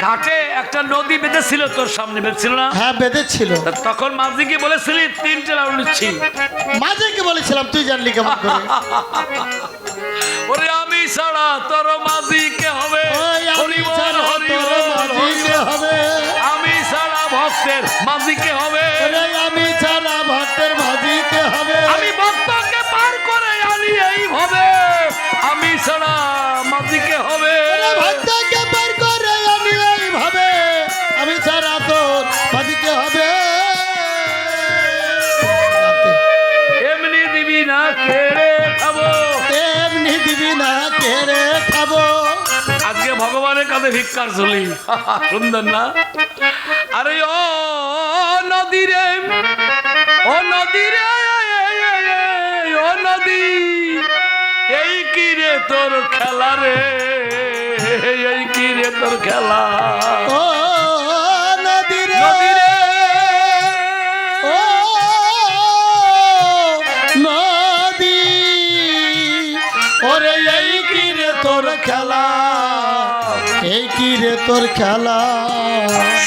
ঘাটে একটা নদী বেঁধেছিল, তোর সামনে বেঁধেছিল না? হ্যাঁ বেঁধেছিল। তখন মাঝিকে বলেছিলি 3টে রাউন্ড নিচ্ছি। মাঝে কি বলেছিলাম, তুই জানলি কেমন করে? ওরে আমি ছাড়া তোর মাঝি কে হবে? ওই আমি হরিবল, ছাড়া তোর হরিবল, মাঝি কে হবে? আমি ছাড়া ভক্তের মাঝি কে হবে? ওরে আমি ছাড়া ভক্তের মাঝি কে হবে? আমি ভক্তকে পার করে আনি এইভাবে, আমি ছাড়া মাঝি কে হবে? ওরে ভক্তকে পার করে আমি এইভাবে, আমি ছাড়া তোর মাঝি কে হবে? এমনি দিবি না কেড়ে খাবো, এমনি দিবি না কেড়ে খাবো। আজকে ভগবানের কাছে ভিক্ষার ঝুলি। সুন্দর না? আরে ও নদী রে, ও নদী রে, ও নদী, এই কি রে তোর খেলা রে, এই কি রে তোর খেলা? ও নদী রে, নদী রে, ও নদী, ওরে এই কি রে তোর খেলা, এই কি রে তোর খেলা?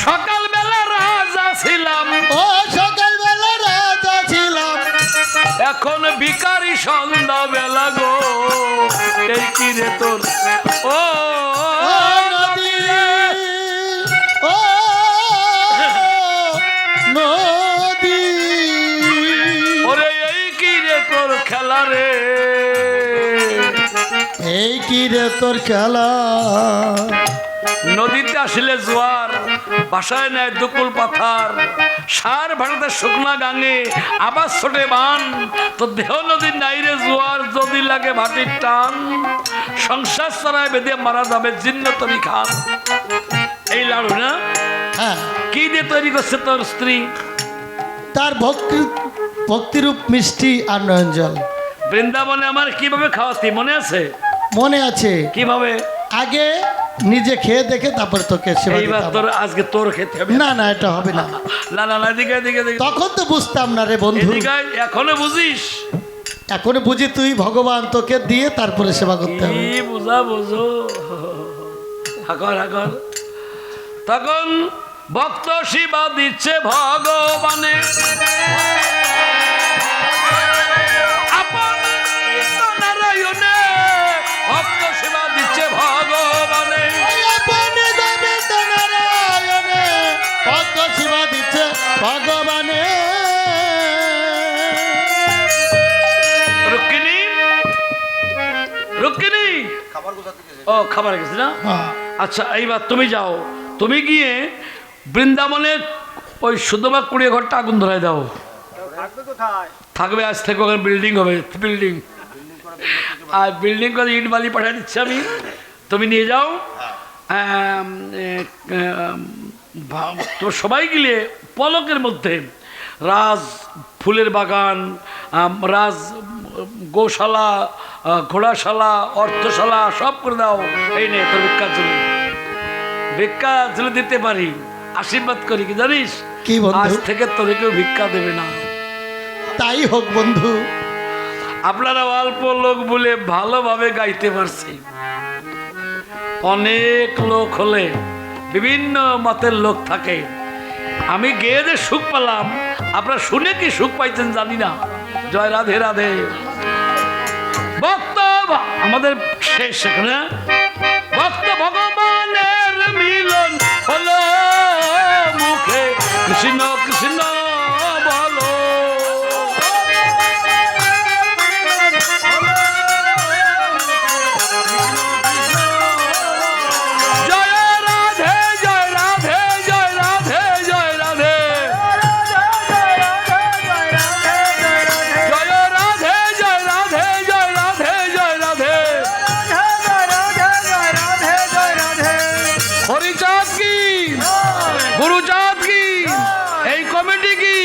সকালবেলা রাজা ছিলাম, ও সকালবেলা রাজা ছিলাম, এখন ভিখারি সন্ধ্যা বেলা গো, এই কি রে তোর? ও ও নদী, ও নদী, ওরে এই কি রে তোর খেলা রে, এই কি রে তোর খেলা? নদীতে আসিলে জোয়ার, বাসায় নেয় দুকুল পাথার, সার ভাড়াতে শুকনা গাঙে আবার ছোটে বান, তো দেহ নদীর নাইরে জোয়ার, যদি লাগে ভাটির টান, সংসার চড়ায় বেঁধে মারা যাবে জিন্ন তরি খান। এই লাড়ু না হ্যাঁ, কি দিয়ে তৈরি করছে তোর স্ত্রী? তার ভক্তিরূপ মিষ্টি আর নয়ন জল। বৃন্দাবনে আমার কিভাবে খাওয়াতি মনে আছে? মনে আছে, কিভাবে? আগে নিজে খেয়ে দেখে তারপর তোকে সেবা এইবার দিতাম। তোর আজকে তোর খেতে হবে। না না, এটা হবে না। না না না, এদিকে এদিকে এদিকে তখন তো বুঝতাম না রে বন্ধু, এদিকে আয়, এখনো বুঝিস? এখন বুঝি তুই ভগবান, তোকে দিয়ে তারপরে সেবা করতে হবে। কি বুঝা বুঝো, হাকর হাকর। তখন ভক্ত শিবা দিচ্ছে ভগবানে, আপন নারায়ণে, ভক্ত শিবা দিচ্ছে ভগবানে। আপনি গোবিন্দ নারায়ণে, ভক্ত সেবা দিচ্ছে ভগবানে। রুক্মিণী, রুক্মিণী, ও খাবার গেছে না? হ্যাঁ। আচ্ছা এইবার তুমি যাও, তুমি গিয়ে বৃন্দাবনে ওই সুদমা কুড়িয়ে ঘরটা আগুন ধরাই দাও। থাকবে আজ থেকে, ওখানে বিল্ডিং হবে, বিল্ডিং। আর বিল্ডিং করে ইট বালি পাঠিয়ে দিচ্ছি আমি, তুমি নিয়ে যাও। তো সবাই গিলে পলকের মধ্যে রাজ ফুলের বাগান, রাজ গোশালা, ঘোড়াশালা, অর্থশালা সব করে দাও। এই নে তোর ভিক্ষা চলে, ভিক্ষা চলে দিতে পারি, আশীর্বাদ করি কি জানিস? কি বন্ধু? আজ থেকে তোরে কেউ ভিক্ষা দেবে না। তাই হোক বন্ধু। আপনারা অল্প লোক বলে ভালোভাবে গাইতে পারছি, অনেক লোক হলে বিভিন্ন মতের লোক থাকে। আমি গেয়ে যে সুখ পেলাম, আপনারা শুনে কি সুখ পাইছেন জানি না। জয় রাধে রাধে। ভক্ত আমাদের শেষ সেখানে, ভক্ত ভগবানের মিলন হলো মুখে, কৃষ্ণ কৃষ্ণ বলো। জয় রাধে জয় রাধে জয় রাধে জয় রাধে, জয় রাধে জয় রাধে জয় রাধে জয় রাধে। হরিচাঁদ কি, গুরুচাঁদ কি, এই কমিটি কি,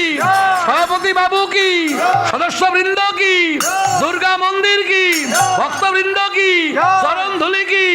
সভাপতি বাবু কি, সদস্য বৃন্দ কি, দুর্গা মন্দির কি, ভক্তবৃন্দ কি, চরণ ধুলি কি,